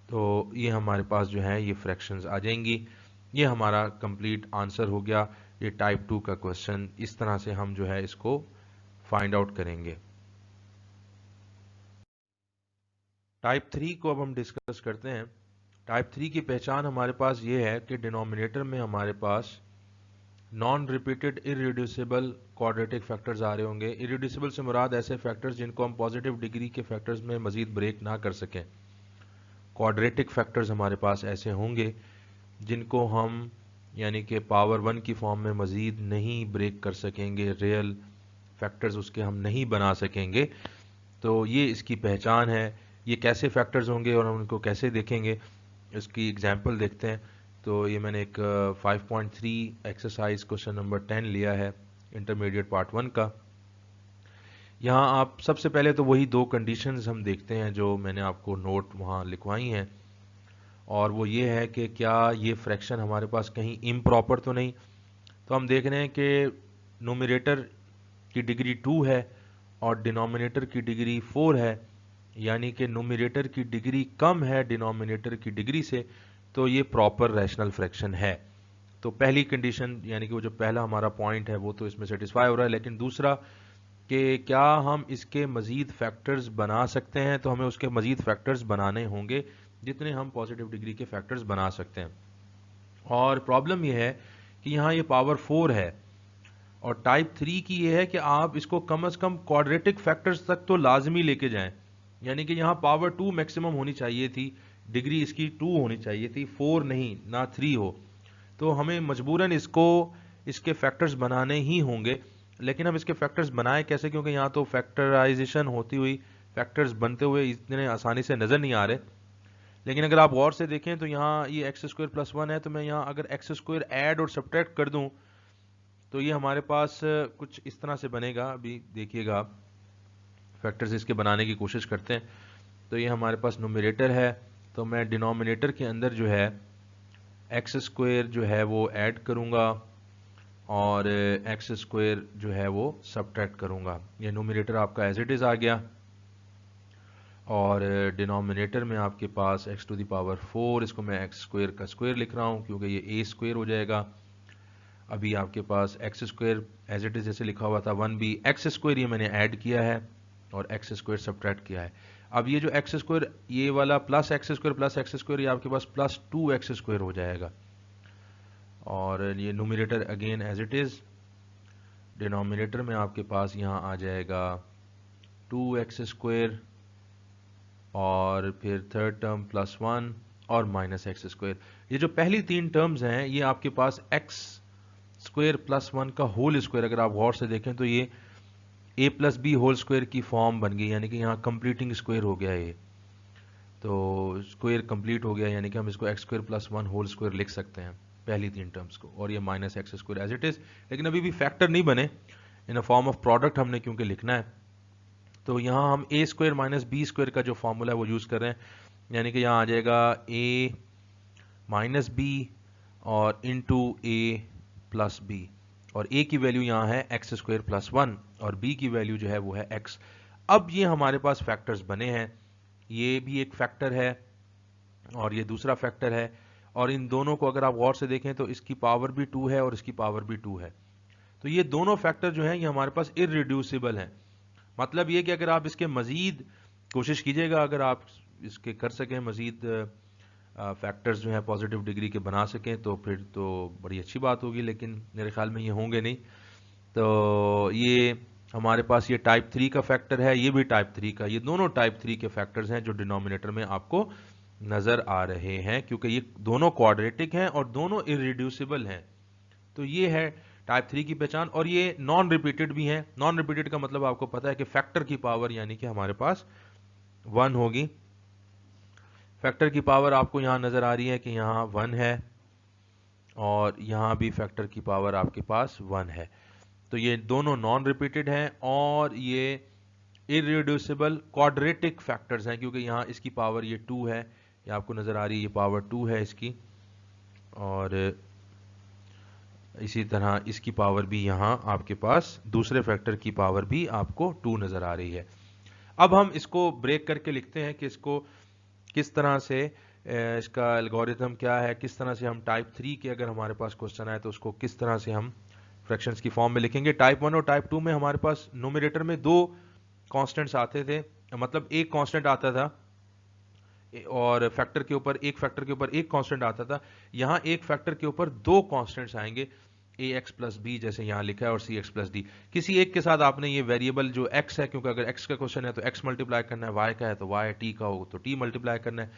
तो ये हमारे पास जो है ये फ्रैक्शंस आ जाएंगी। ये हमारा कंप्लीट आंसर हो गया। ये टाइप 2 का क्वेश्चन, इस तरह से हम जो है इसको फाइंड आउट करेंगे। टाइप 3 को अब हम डिस्कस करते हैं। टाइप 3 की पहचान हमारे पास ये है कि डिनोमिनेटर में हमारे पास non repeated irreducible quadratic factors आ रहे होंगे। इरिड्यूसिबल से मुराद ऐसे फैक्टर्स जिनको हम पॉजिटिव डिग्री के फैक्टर्स में मजीद ब्रेक ना कर सकें। क्वाड्रेटिक फैक्टर्स हमारे पास ऐसे होंगे जिनको हम यानी कि पावर 1 की फॉर्म में मजीद नहीं ब्रेक कर सकेंगे, रियल फैक्टर्स उसके हम नहीं बना सकेंगे। तो ये इसकी पहचान है। ये कैसे फैक्टर्स होंगे और हम उनको कैसे देखेंगे, इसकी एग्जांपल देखते हैं। तो ये मैंने एक 5.3 एक्सरसाइज क्वेश्चन नंबर 10 लिया है इंटरमीडिएट पार्ट 1 का। यहाँ आप सबसे पहले तो वही दो कंडीशंस हम देखते हैं जो मैंने आपको नोट वहाँ लिखवाई हैं, और वो ये है कि क्या ये फ्रैक्शन हमारे पास कहीं इम्प्रॉपर तो नहीं। तो हम देख रहे हैं कि न्यूमरेटर की डिग्री 2 है और डिनोमिनेटर की डिग्री 4 है, यानी कि न्यूमरेटर की डिग्री कम है डिनोमिनेटर की डिग्री से, तो ये प्रॉपर रैशनल फ्रैक्शन है। तो पहली कंडीशन यानी कि वो जो पहला हमारा पॉइंट है वो तो इसमें सेटिस्फाई हो रहा है। लेकिन दूसरा कि क्या हम इसके मज़ीद फैक्टर्स बना सकते हैं, तो हमें उसके मज़ीद फैक्टर्स बनाने होंगे जितने हम पॉजिटिव डिग्री के फैक्टर्स बना सकते हैं। और प्रॉब्लम ये है कि यहाँ ये पावर 4 है और टाइप 3 की ये है कि आप इसको कम से कम क्वाड्रेटिक फैक्टर्स तक तो लाजमी लेके जाएं, यानी कि यहाँ पावर 2 मैक्सिमम होनी चाहिए थी, डिग्री इसकी 2 होनी चाहिए थी, 4 नहीं, ना 3 हो। तो हमें मजबूरन इसके फैक्टर्स बनाने ही होंगे। लेकिन हम इसके फैक्टर्स बनाए कैसे, क्योंकि यहाँ तो फैक्टराइजेशन होती हुई फैक्टर्स बनते हुए इतने आसानी से नज़र नहीं आ रहे। लेकिन अगर आप गौर से देखें तो यहाँ ये एक्स स्क्वायर प्लस 1 है, तो मैं यहाँ अगर एक्स स्क्वायर ऐड और सब्ट्रैक्ट कर दूं तो ये हमारे पास कुछ इस तरह से बनेगा। अभी देखिएगा, फैक्टर्स इसके बनाने की कोशिश करते हैं। तो ये हमारे पास न्यूमरेटर है, तो मैं डिनोमिनेटर के अंदर जो है एक्स स्क्वायर जो है वो ऐड करूँगा और एक्स स्क्वायर जो है वो सब्ट्रैक्ट करूँगा। ये न्यूमरेटर आपका एज इट इज़ आ गया और डिनोमिनेटर में आपके पास x टू द पावर 4, इसको मैं एक्स स्क्वायर का स्क्वायर लिख रहा हूँ क्योंकि ये a स्क्वायर हो जाएगा। अभी आपके पास x square as it is जैसे लिखा हुआ था 1b एक्स स्क्वायर, ये मैंने ऐड किया है और एक्स स्क्वायर सब्ट्रैक्ट किया है। अब ये जो एक्स स्क्वायर ये वाला प्लस एक्स स्क्वायर ये आपके पास प्लस 2x स्क्वायर हो जाएगा और ये numerator again as it is. Denominator में आपके पास यहाँ आ जाएगा 2x स्क्वायर और फिर थर्ड टर्म प्लस 1 और माइनस एक्स स्क्वायर। ये जो पहली तीन टर्म्स हैं ये आपके पास एक्स स्क्वायर प्लस 1 का होल स्क्वायर, अगर आप गौर से देखें तो ये a plus B whole square की फॉर्म बन गई, यानी कि यहाँ कंप्लीटिंग स्क्वायर हो गया ये। तो स्क्वायर कंप्लीट हो गया, यानी कि हम इसको x square plus 1 whole square लिख सकते हैं पहली तीन टर्म्स को, और ये minus x square as it is. लेकिन अभी भी फैक्टर नहीं बने, in a form of product हमने क्योंकि लिखना है। तो यहाँ हम a square minus B square का जो फॉर्मूला है वो यूज़ कर रहे हैं, यानी कि यहाँ आ जाएगा a माइनस बी और इंटू a प्लस बी, और a की वैल्यू यहाँ है एक्स स्क्वायर प्लस 1 और b की वैल्यू जो है वो है x। अब ये हमारे पास फैक्टर्स बने हैं, ये भी एक फैक्टर है और ये दूसरा फैक्टर है, और इन दोनों को अगर आप गौर से देखें तो इसकी पावर भी 2 है और इसकी पावर भी 2 है। तो ये दोनों फैक्टर जो हैं ये हमारे पास इररिड्यूसिबल हैं। मतलब ये कि अगर आप इसके मजीद कोशिश कीजिएगा, अगर आप इसके कर सकें मजीद फैक्टर्स जो हैं पॉजिटिव डिग्री के बना सकें तो फिर तो बड़ी अच्छी बात होगी, लेकिन मेरे ख्याल में ये होंगे नहीं। तो ये हमारे पास ये टाइप 3 का फैक्टर है, ये भी टाइप 3 का, ये दोनों टाइप 3 के फैक्टर्स हैं जो डिनोमिनेटर में आपको नजर आ रहे हैं, क्योंकि ये दोनों क्वाड्रेटिक हैं और दोनों इररिड्यूसिबल हैं। तो ये है टाइप 3 की पहचान, और ये नॉन रिपीटेड भी हैं। नॉन रिपीटेड का मतलब आपको पता है कि फैक्टर की पावर यानी कि हमारे पास 1 होगी। फैक्टर की पावर आपको यहां नजर आ रही है कि यहां 1 है और यहां भी फैक्टर की पावर आपके पास 1 है। तो ये दोनों नॉन रिपीटेड हैं और ये इररिड्यूसिबल क्वाड्रेटिक फैक्टर्स हैं, क्योंकि यहां इसकी पावर ये 2 है, ये आपको नजर आ रही है, ये पावर 2 है इसकी, और इसी तरह इसकी पावर भी यहाँ आपके पास दूसरे फैक्टर की पावर भी आपको 2 नजर आ रही है। अब हम इसको ब्रेक करके लिखते हैं कि इसको किस तरह से, इसका एल्गोरिथम क्या है, किस तरह से हम टाइप 3 के अगर हमारे पास क्वेश्चन आए तो उसको किस तरह से हम फ्रैक्शंस की फॉर्म में लिखेंगे। टाइप 1 और टाइप 2 में हमारे पास न्यूमरेटर में 2 कांस्टेंट्स आते थे, मतलब एक कांस्टेंट आता था और फैक्टर के ऊपर एक कांस्टेंट आता था। यहाँ एक फैक्टर के ऊपर 2 कांस्टेंट्स आएंगे, ए एक्स प्लस बी जैसे यहाँ लिखा है और सी एक्स प्लस डी। किसी एक के साथ आपने ये वेरिएबल जो x है, क्योंकि अगर x का क्वेश्चन है तो x मल्टीप्लाई करना है, y का है तो y, t का हो तो t मल्टीप्लाई करना है।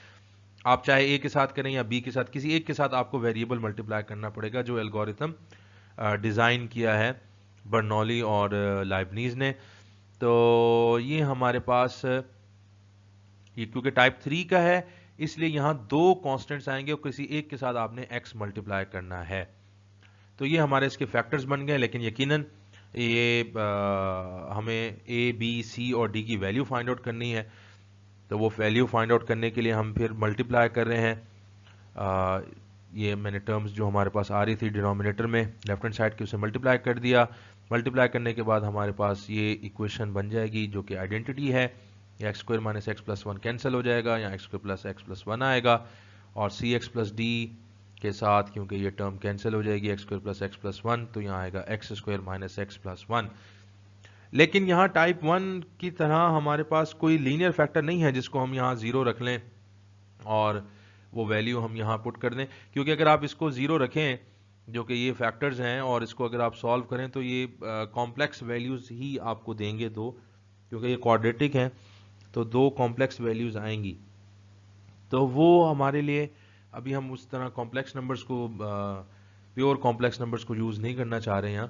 आप चाहे a के साथ करें या b के साथ, किसी एक के साथ आपको वेरिएबल मल्टीप्लाई करना पड़ेगा, जो एल्गोरिथम डिज़ाइन किया है बर्नौली और लाइबनीज ने। तो ये हमारे पास ये क्योंकि टाइप 3 का है इसलिए यहाँ 2 कांस्टेंट्स आएंगे और किसी एक के साथ आपने x मल्टीप्लाई करना है। तो ये हमारे इसके फैक्टर्स बन गए, लेकिन यकीनन ये हमें a, b, c और d की वैल्यू फाइंड आउट करनी है। तो वो वैल्यू फाइंड आउट करने के लिए हम फिर मल्टीप्लाई कर रहे हैं, ये मैंने टर्म्स जो हमारे पास आ रही थी डिनोमिनेटर में लेफ्ट हैंड साइड के उसे मल्टीप्लाई कर दिया। मल्टीप्लाई करने के बाद हमारे पास ये इक्वेशन बन जाएगी जो कि आइडेंटिटी है। X square minus x plus one cancel हो जाएगा, या x square plus x plus one आएगा, और सी एक्स प्लस डी के साथ क्योंकि ये टर्म कैंसिल हो जाएगी x square plus x plus one, तो यहाँ आएगा x square minus x plus one. लेकिन यहाँ टाइप वन की तरह हमारे पास कोई लीनियर फैक्टर नहीं है जिसको हम यहाँ जीरो रख लें और वो वैल्यू हम यहाँ पुट कर दें, क्योंकि अगर आप इसको जीरो रखें जो कि ये फैक्टर्स हैं और इसको अगर आप सॉल्व करें तो ये कॉम्प्लेक्स वैल्यूज ही आपको देंगे दो, क्योंकि ये क्वाड्रेटिक हैं तो दो कॉम्प्लेक्स वैल्यूज आएंगी। तो वो हमारे लिए अभी हम उस तरह कॉम्प्लेक्स नंबर्स को प्योर कॉम्प्लेक्स नंबर्स को यूज़ नहीं करना चाह रहे हैं।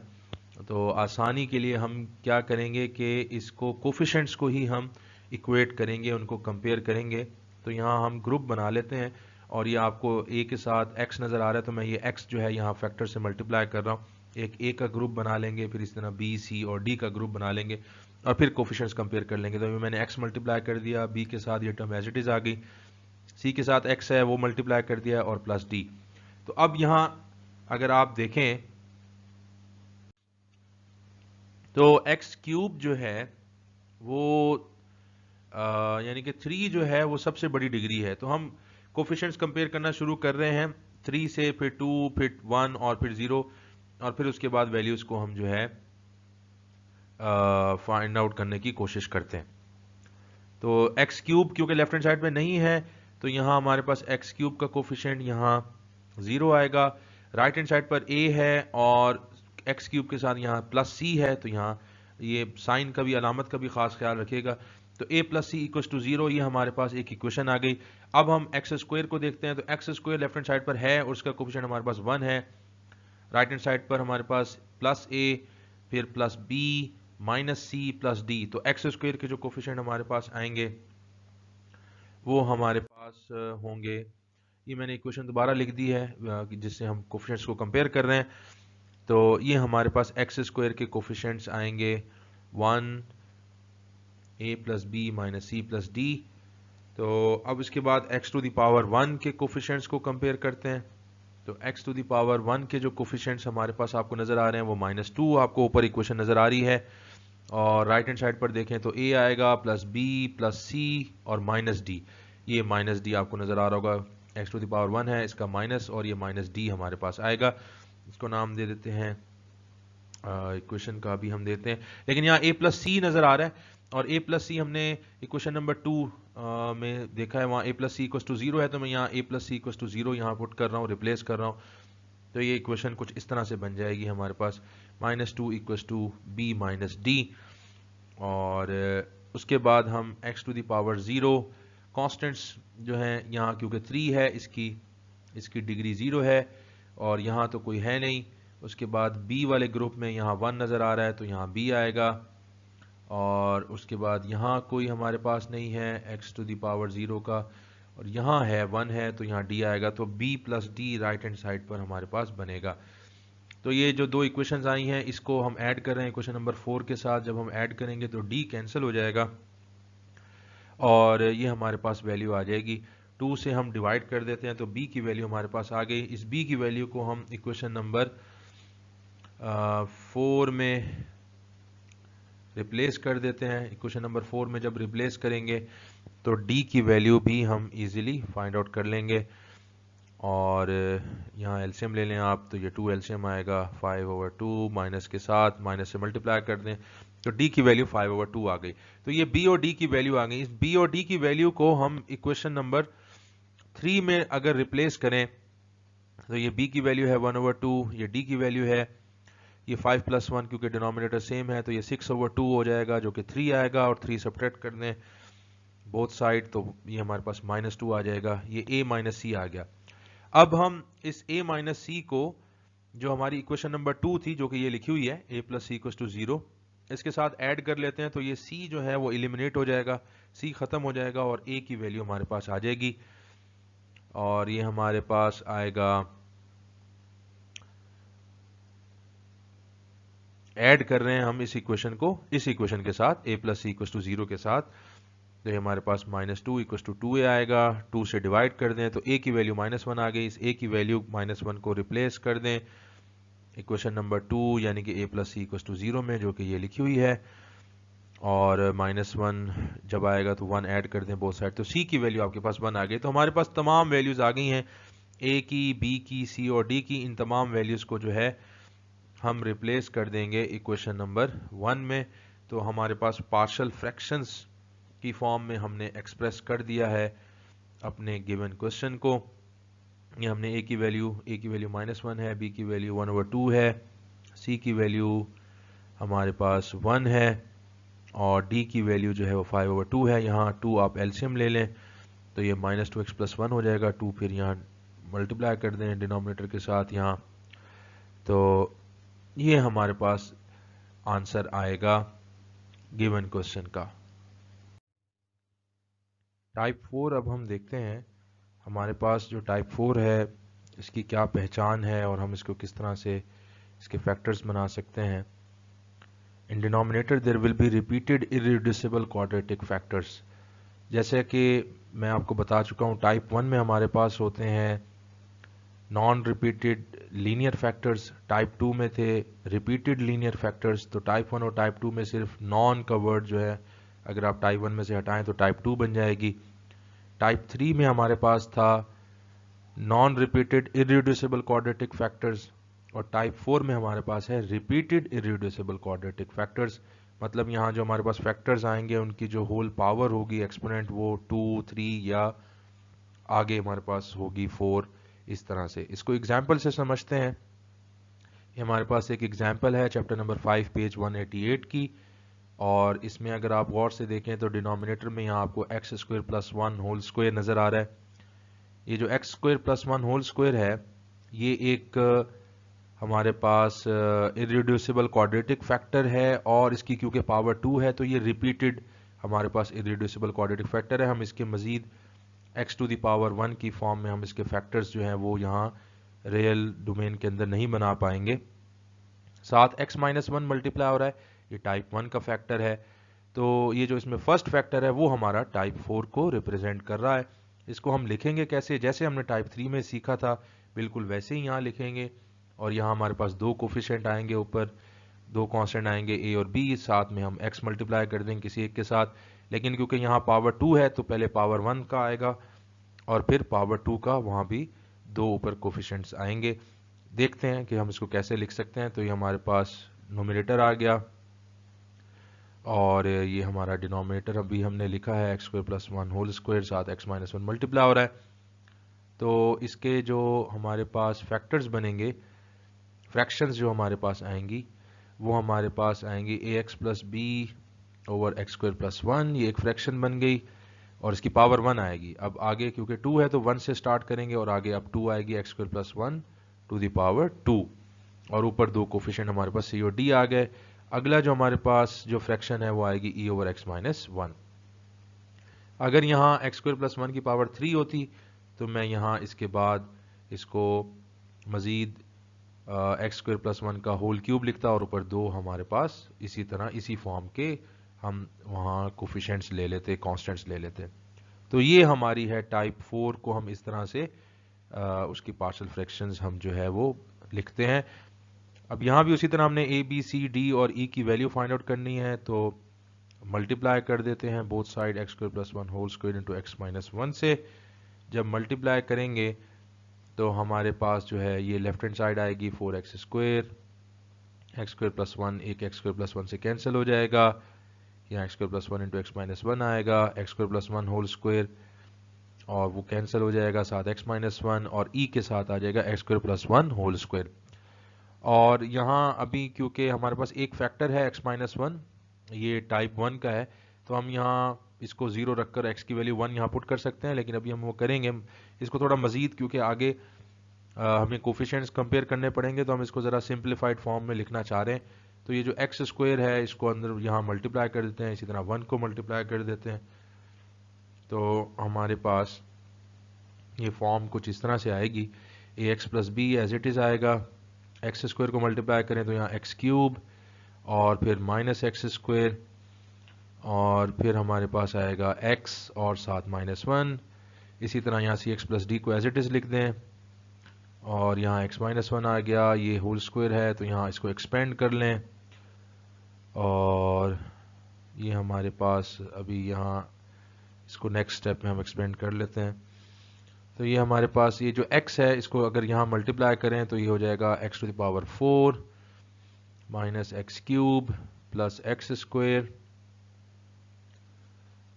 तो आसानी के लिए हम क्या करेंगे कि इसको कोफिशेंट्स को ही हम इक्वेट करेंगे, उनको कंपेयर करेंगे। तो यहाँ हम ग्रुप बना लेते हैं और ये आपको ए के साथ एक्स नज़र आ रहा है, तो मैं ये एक्स जो है यहाँ फैक्टर से मल्टीप्लाई कर रहा हूँ। एक ए का ग्रुप बना लेंगे, फिर इस तरह बी सी और डी का ग्रुप बना लेंगे और फिर कोफिशेंट्स कंपेयर कर लेंगे। तो अभी मैंने एक्स मल्टीप्लाई कर दिया, बी के साथ ये टर्म एज इट इज़ आ गई, सी के साथ एक्स है वो मल्टीप्लाई कर दिया और प्लस डी। तो अब यहाँ अगर आप देखें तो एक्स क्यूब जो है वो यानी कि 3 जो है वो सबसे बड़ी डिग्री है। तो हम कोफिशिएंट्स कंपेयर करना शुरू कर रहे हैं 3 से, फिर 2, फिर 1 और फिर 0, और फिर उसके बाद वैल्यूज को हम जो है फाइंड आउट करने की कोशिश करते हैं। तो एक्स क्यूब क्योंकि लेफ्ट हैंड साइड में नहीं है तो यहाँ हमारे पास एक्स क्यूब का कोफिशिएंट यहाँ 0 आएगा। राइट हैंड साइड पर a है और एक्स क्यूब के साथ यहाँ प्लस c है, तो यहाँ ये साइन का भी, अलामत का भी खास ख्याल रखिएगा। तो a plus C equal to 0, ये हमारे पास एक इक्वेशन आ गई। अब हम एक्स स्क्वायर को देखते हैं, तो x square left hand side पर है और उसका कोफिशिएंट हमारे पास 1 है। राइट हैंड साइड पर हमारे पास प्लस a, फिर plus b minus C plus D. तो एक्स स्क्वायर के जो कोफिशिएंट हमारे पास आएंगे वो हमारे पास होंगे, ये मैंने इक्वेशन दोबारा लिख दी है जिससे हम कोफिशिएंट्स को कंपेयर कर रहे हैं। तो ये हमारे पास एक्स स्क्वायर के कोफिशिएंट्स आएंगे 1 a plus B minus C plus D. तो अब इसके बाद x टू द पावर 1 के कोफिशिएंट्स को कंपेयर करते हैं। तो x टू द पावर 1 के जो कोफिशिएंट्स हमारे पास आपको नजर आ रहे हैं वो -2 आपको ऊपर इक्वेशन नजर आ रही है, और राइट हैंड साइड पर देखें तो a आएगा प्लस b प्लस c और माइनस डी। ये माइनस डी आपको नजर आ रहा होगा, x टू द पावर 1 है इसका माइनस और ये माइनस डी हमारे पास आएगा। इसको नाम दे देते हैं, इक्वेशन का भी हम देते हैं, लेकिन यहाँ a प्लस सी नजर आ रहा है और a प्लस सी हमने इक्वेशन नंबर 2 में देखा है, वहाँ a plus C equal to 0 है, तो मैं यहाँ a plus C equal to 0 यहाँ पुट कर रहा हूँ, रिप्लेस कर रहा हूँ। तो ये इक्वेशन कुछ इस तरह से बन जाएगी हमारे पास -2 equal to b minus D. और उसके बाद हम x to the power 0 constants जो हैं यहाँ क्योंकि 3 है इसकी डिग्री 0 है और यहाँ तो कोई है नहीं। उसके बाद b वाले ग्रुप में यहाँ 1 नज़र आ रहा है तो यहाँ b आएगा, और उसके बाद यहाँ कोई हमारे पास नहीं है x टू द पावर 0 का, और यहाँ है 1 है तो यहाँ d आएगा। तो b plus D right hand side पर हमारे पास बनेगा। तो ये जो दो इक्वेशंस आई हैं इसको हम ऐड कर रहे हैं इक्वेशन नंबर 4 के साथ। जब हम ऐड करेंगे तो d कैंसिल हो जाएगा और ये हमारे पास वैल्यू आ जाएगी। 2 से हम डिवाइड कर देते हैं तो b की वैल्यू हमारे पास आ गई। इस b की वैल्यू को हम इक्वेशन नंबर 4 में रिप्लेस कर देते हैं। इक्वेशन नंबर 4 में जब रिप्लेस करेंगे तो d की वैल्यू भी हम इजीली फाइंड आउट कर लेंगे, और यहाँ एलसीएम ले लें आप, तो ये 2 एलसीएम आएगा 5/2 माइनस के साथ, माइनस से मल्टीप्लाई कर दें तो d की वैल्यू 5/2 आ गई। तो ये b और d की वैल्यू आ गई। इस b और d की वैल्यू को हम इक्वेशन नंबर 3 में अगर रिप्लेस करें तो ये b की वैल्यू है 1/2, ये d की वैल्यू है ये 5 + 1 क्योंकि डिनोमिनेटर सेम है तो ये 6/2 हो जाएगा जो कि 3 आएगा, और 3 सब्ट्रैक्ट कर दें बोथ साइड तो ये हमारे पास -2 आ जाएगा। ये a माइनस c आ गया। अब हम इस a माइनस c को जो हमारी इक्वेशन नंबर 2 थी जो कि ये लिखी हुई है a plus C equal to 0, इसके साथ ऐड कर लेते हैं तो ये c जो है वो एलिमिनेट हो जाएगा, c खत्म हो जाएगा और a की वैल्यू हमारे पास आ जाएगी, और ये हमारे पास आएगा, ऐड कर रहे हैं हम इस इक्वेशन को इस इक्वेशन के साथ a plus C equal to 0 के साथ। तो ये हमारे पास -2 = 2a आएगा। 2 से डिवाइड कर दें तो a की वैल्यू -1 आ गई। इस a की वैल्यू -1 को रिप्लेस कर दें इक्वेशन नंबर 2 यानी कि a + c = 0 में, जो कि ये लिखी हुई है। और -1 जब आएगा तो 1 ऐड कर दें बोथ साइड, तो c की वैल्यू आपके पास 1 आ गई। तो हमारे पास तमाम वैल्यूज़ आ गई हैं, a की, b की, c और d की। इन तमाम वैल्यूज़ को जो है हम रिप्लेस कर देंगे इक्वेशन नंबर 1 में। तो हमारे पास पार्शियल फ्रैक्शंस की फॉर्म में हमने एक्सप्रेस कर दिया है अपने गिवन क्वेश्चन को। ये हमने a की वैल्यू -1 है, b की वैल्यू 1/2 है, c की वैल्यू हमारे पास 1 है और d की वैल्यू जो है वो 5/2 है। यहाँ 2 आप एलसीएम ले लें तो ये -2x + 1 हो जाएगा। 2 फिर यहाँ मल्टीप्लाई कर दें डिनोमिनेटर के साथ यहाँ, तो ये हमारे पास आंसर आएगा गिवन क्वेश्चन का। टाइप 4 अब हम देखते हैं हमारे पास जो टाइप 4 है इसकी क्या पहचान है और हम इसको किस तरह से इसके फैक्टर्स बना सकते हैं। In denominator there will be repeated irreducible quadratic factors. जैसे कि मैं आपको बता चुका हूँ, टाइप 1 में हमारे पास होते हैं non repeated linear factors, type 2 में थे रिपीटेड लीनियर फैक्टर्स। तो टाइप 1 और टाइप 2 में सिर्फ नॉन का वर्ड जो है अगर आप टाइप 1 में से हटाएं तो टाइप 2 बन जाएगी। टाइप 3 में हमारे पास था non repeated irreducible quadratic factors और टाइप 4 में हमारे पास है रिपीटेड इररिड्यूसिबल क्वाड्रेटिक फैक्टर्स। मतलब यहाँ जो हमारे पास फैक्टर्स आएंगे उनकी जो होल पावर होगी एक्सपोनेंट वो 2, 3 या आगे हमारे पास होगी 4। इस तरह से इसको एग्जाम्पल से समझते हैं। ये हमारे पास एक एग्जाम्पल है चैप्टर नंबर 5 पेज 188 की, और इसमें अगर आप गौर से देखें तो डिनोमिनेटर में यहाँ आपको x² + 1 होल स्क्वायर नज़र आ रहा है। ये जो x² + 1 होल स्क्वायर है ये एक हमारे पास इररिड्यूसिबल क्वाड्रेटिक फैक्टर है और इसकी क्योंकि पावर 2 है तो ये रिपीटेड हमारे पास इररिड्यूसिबल क्वाड्रेटिक फैक्टर है। हम इसके मजीद x⁴ की फॉर्म में हम इसके फैक्टर्स जो हैं वो यहाँ रियल डोमेन के अंदर नहीं बना पाएंगे। साथ x-1 मल्टीप्लाई हो रहा है, ये टाइप 1 का फैक्टर है। तो ये जो इसमें फर्स्ट फैक्टर है वो हमारा टाइप 4 को रिप्रेजेंट कर रहा है। इसको हम लिखेंगे कैसे, जैसे हमने टाइप 3 में सीखा था बिल्कुल वैसे ही यहाँ लिखेंगे। और यहाँ हमारे पास 2 कोफिशिएंट आएंगे, ऊपर 2 कांस्टेंट आएंगे a और b, साथ में हम x मल्टीप्लाई कर देंगे किसी एक के साथ। लेकिन क्योंकि यहाँ पावर 2 है तो पहले पावर 1 का आएगा और फिर पावर 2 का, वहाँ भी 2 ऊपर कोफिशिएंट्स आएंगे। देखते हैं कि हम इसको कैसे लिख सकते हैं। तो ये हमारे पास न्यूमरेटर आ गया और ये हमारा डिनोमिनेटर अभी हमने लिखा है x² + 1 होल स्क्वायर, साथ x-1 मल्टीप्लाई हो रहा है। तो इसके जो हमारे पास फैक्टर्स बनेंगे, फ्रैक्शंस जो हमारे पास आएंगी वो हमारे पास आएंगी ax + b/x² + 1, ये एक फ्रैक्शन बन गई और इसकी पावर 1 आएगी। अब आगे क्योंकि 2 है तो 1 से स्टार्ट करेंगे और आगे अब 2 आएगी x² + 1 टू द पावर 2 और ऊपर 2 कोफिशिएंट हमारे पास c और d आ गए। अगला जो हमारे पास जो फ्रैक्शन है वो आएगी e/x-1। अगर यहाँ x² + 1 की पावर 3 होती तो मैं यहाँ इसके बाद इसको मज़ीद x² + 1 का होल क्यूब लिखता और ऊपर 2 हमारे पास इसी तरह इसी फॉर्म के हम वहाँ कोफिशिएंट्स ले लेते, कांस्टेंट्स ले लेते। तो ये हमारी है टाइप 4 को हम इस तरह से उसकी पार्शियल फ्रैक्शंस हम जो है वो लिखते हैं। अब यहाँ भी उसी तरह हमने a, b, c, d और e की वैल्यू फाइंड आउट करनी है, तो मल्टीप्लाई कर देते हैं both side x² + 1 whole square into x-1 से। जब मल्टीप्लाई करेंगे तो हमारे पास जो है ये लेफ्ट हैंड साइड आएगी 4x², x² + 1 एक x² + 1 से कैंसिल हो जाएगा, यहाँ x² + 1 इंटू x-1 आएगा, x² + 1 होल स्क्वायर और वो कैंसिल हो जाएगा, साथ x-1 और e के साथ आ जाएगा x² + 1 होल स्क्वायर। और यहाँ अभी क्योंकि हमारे पास एक फैक्टर है x-1, ये टाइप 1 का है, तो हम यहाँ इसको 0 रखकर x की वैल्यू 1 यहाँ पुट कर सकते हैं। लेकिन अभी हम वो करेंगे इसको थोड़ा मजीद, क्योंकि आगे हमें कोफिशिएंट्स कंपेयर करने पड़ेंगे, तो हम इसको ज़रा सिंप्लीफाइड फॉर्म में लिखना चाह रहे हैं। तो ये जो x² है इसको अंदर यहाँ मल्टीप्लाई कर देते हैं, इसी तरह 1 को मल्टीप्लाई कर देते हैं। तो हमारे पास ये फॉर्म कुछ इस तरह से आएगी, ax + b as it is आएगा, x² को मल्टीप्लाई करें तो यहाँ x³ और फिर -x², और फिर हमारे पास आएगा x और साथ -1। इसी तरह यहाँ सी एक्स प्लस डी को एज इट इज़ लिख दें और यहाँ x -1 आ गया, ये होल स्क्वायर है तो यहाँ इसको एक्सपेंड कर लें और ये हमारे पास अभी यहाँ इसको नेक्स्ट स्टेप में हम एक्सपेंड कर लेते हैं। तो ये हमारे पास ये जो x है इसको अगर यहाँ मल्टीप्लाई करें तो ये हो जाएगा x to the power 4 minus x cube plus x square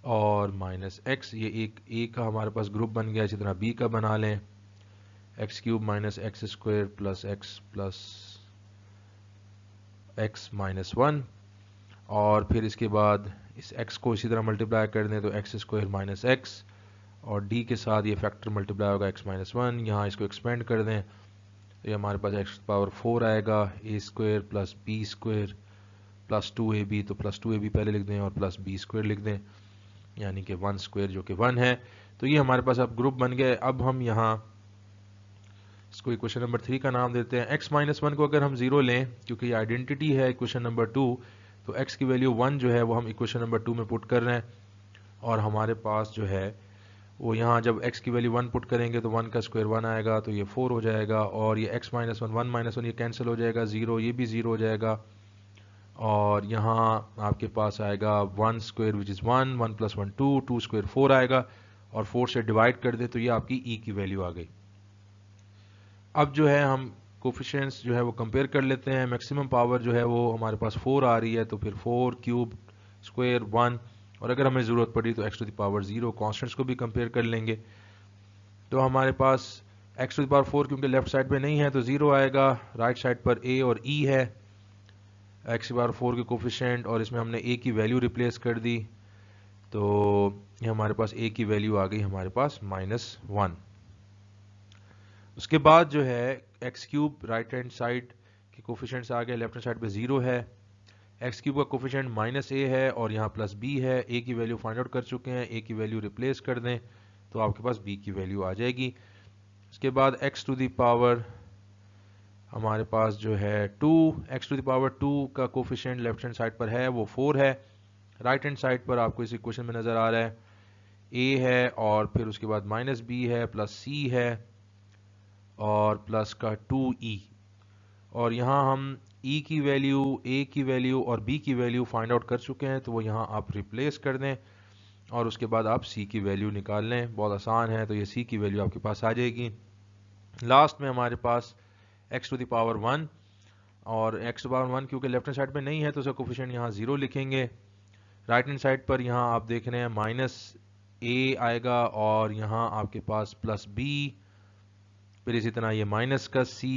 और माइनस x। ये एक a का हमारे पास ग्रुप बन गया, इसी तरह b का बना लें, x cube minus x square plus x minus 1 और फिर इसके बाद इस x को इसी तरह मल्टीप्लाई कर दें तो एक्स स्क्वायर माइनस एक्स और d के साथ ये फैक्टर मल्टीप्लाई होगा x माइनस 1। यहाँ इसको एक्सपेंड कर दें तो ये हमारे पास x पावर 4 आएगा, a square plus b square plus 2ab, तो प्लस 2ab पहले लिख दें और प्लस b स्क्वायर लिख दें, यानी कि 1 स्क्वायर जो कि 1 है। तो ये हमारे पास अब ग्रुप बन गए। अब हम यहाँ इसको इक्वेशन नंबर 3 का नाम देते हैं। x माइनस 1 को अगर हम 0 लें, क्योंकि ये आइडेंटिटी है इक्वेशन नंबर 2, तो x की वैल्यू 1 जो है वो हम इक्वेशन नंबर 2 में पुट कर रहे हैं और हमारे पास जो है वो यहाँ जब x की वैल्यू 1 पुट करेंगे तो 1 का स्क्वायर 1 आएगा तो ये 4 हो जाएगा और ये x माइनस 1 1 माइनस 1 ये कैंसिल हो जाएगा, 0 ये भी 0 हो जाएगा और यहाँ आपके पास आएगा 1 square which is 1, 1 plus 1 2, 2 square 4 आएगा और 4 से डिवाइड कर दे तो ये आपकी e की वैल्यू आ गई। अब जो है हम कोफिशिएंट्स जो है वो कंपेयर कर लेते हैं। मैक्सिमम पावर जो है वो हमारे पास 4 आ रही है तो फिर 4 क्यूब स्क्वायर 1 और अगर हमें ज़रूरत पड़ी तो x to the power 0 constants को भी कंपेयर कर लेंगे। तो हमारे पास x टू द पावर 4 क्योंकि लेफ्ट साइड पे नहीं है तो 0 आएगा, राइट साइड पर a और e है x टू द पावर 4 के कोफिशिएंट और इसमें हमने a की वैल्यू रिप्लेस कर दी तो ये हमारे पास a की वैल्यू आ गई हमारे पास -1। उसके बाद जो है x cube right hand side के कोफिशिएंट्स आ गए, लेफ्ट हैंड साइड पे 0 है, एक्स क्यूब का कोफिशिएंट -a है और यहाँ प्लस b है। a की वैल्यू फाइंड आउट कर चुके हैं, a की वैल्यू रिप्लेस कर दें तो आपके पास b की वैल्यू आ जाएगी। उसके बाद x टू द पावर हमारे पास जो है 2, x टू द पावर 2 का कोफिशिएंट लेफ्ट हैंड साइड पर है वो 4 है, राइट हैंड साइड पर आपको इस इक्वेशन में नज़र आ रहा है a है और फिर उसके बाद -b है प्लस c है और प्लस का 2e और यहाँ हम e की वैल्यू, a की वैल्यू और b की वैल्यू फाइंड आउट कर चुके हैं तो वो यहाँ आप रिप्लेस कर दें और उसके बाद आप c की वैल्यू निकाल लें। बहुत आसान है, तो ये c की वैल्यू आपके पास आ जाएगी। लास्ट में हमारे पास x टू द पावर 1 और x टू द पावर 1 क्योंकि लेफ्ट हैंड साइड पे नहीं है तो उसका कोफिशिएंट यहाँ 0 लिखेंगे। राइट हैंड साइड पर यहाँ आप देख रहे हैं -a आएगा और यहाँ आपके पास प्लस b, फिर इसी तरह ये माइनस का c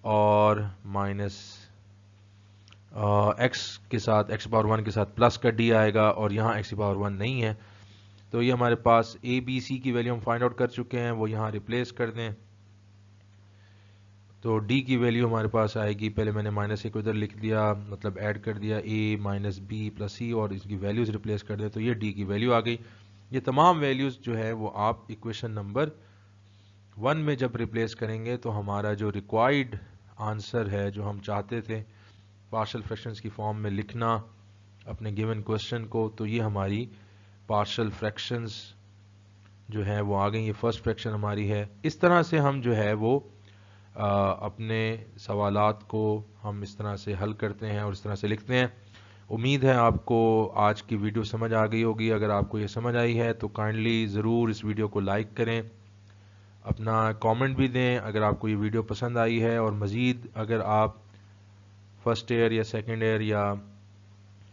और माइनस x के साथ x पावर 1 के साथ प्लस का d आएगा और यहाँ x पावर 1 नहीं है तो ये हमारे पास a b c की वैल्यू हम फाइंड आउट कर चुके हैं, वो यहाँ रिप्लेस कर दें तो d की वैल्यू हमारे पास आएगी, पहले मैंने -a को इधर लिख दिया मतलब ऐड कर दिया a minus b plus c और इसकी वैल्यूज रिप्लेस कर दें तो ये d की वैल्यू आ गई। ये तमाम वैल्यूज जो है वो आप इक्वेशन नंबर 1 में जब रिप्लेस करेंगे तो हमारा जो रिक्वायर्ड आंसर है जो हम चाहते थे पार्शियल फ्रैक्शंस की फॉर्म में लिखना अपने गिवन क्वेश्चन को, तो ये हमारी पार्शियल फ्रैक्शंस जो है वो आ गई। ये फर्स्ट फ्रैक्शन हमारी है। इस तरह से हम जो है वो अपने सवालात को हम इस तरह से हल करते हैं और इस तरह से लिखते हैं। उम्मीद है आपको आज की वीडियो समझ आ गई होगी। अगर आपको ये समझ आई है तो काइंडली ज़रूर इस वीडियो को लाइक करें, अपना कमेंट भी दें अगर आपको ये वीडियो पसंद आई है और मज़ीद अगर आप फर्स्ट ईयर या सेकंड ईयर या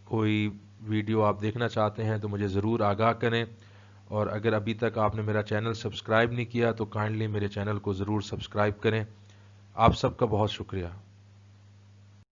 कोई वीडियो आप देखना चाहते हैं तो मुझे ज़रूर आगाह करें और अगर अभी तक आपने मेरा चैनल सब्सक्राइब नहीं किया तो काइंडली मेरे चैनल को ज़रूर सब्सक्राइब करें। आप सबका बहुत शुक्रिया।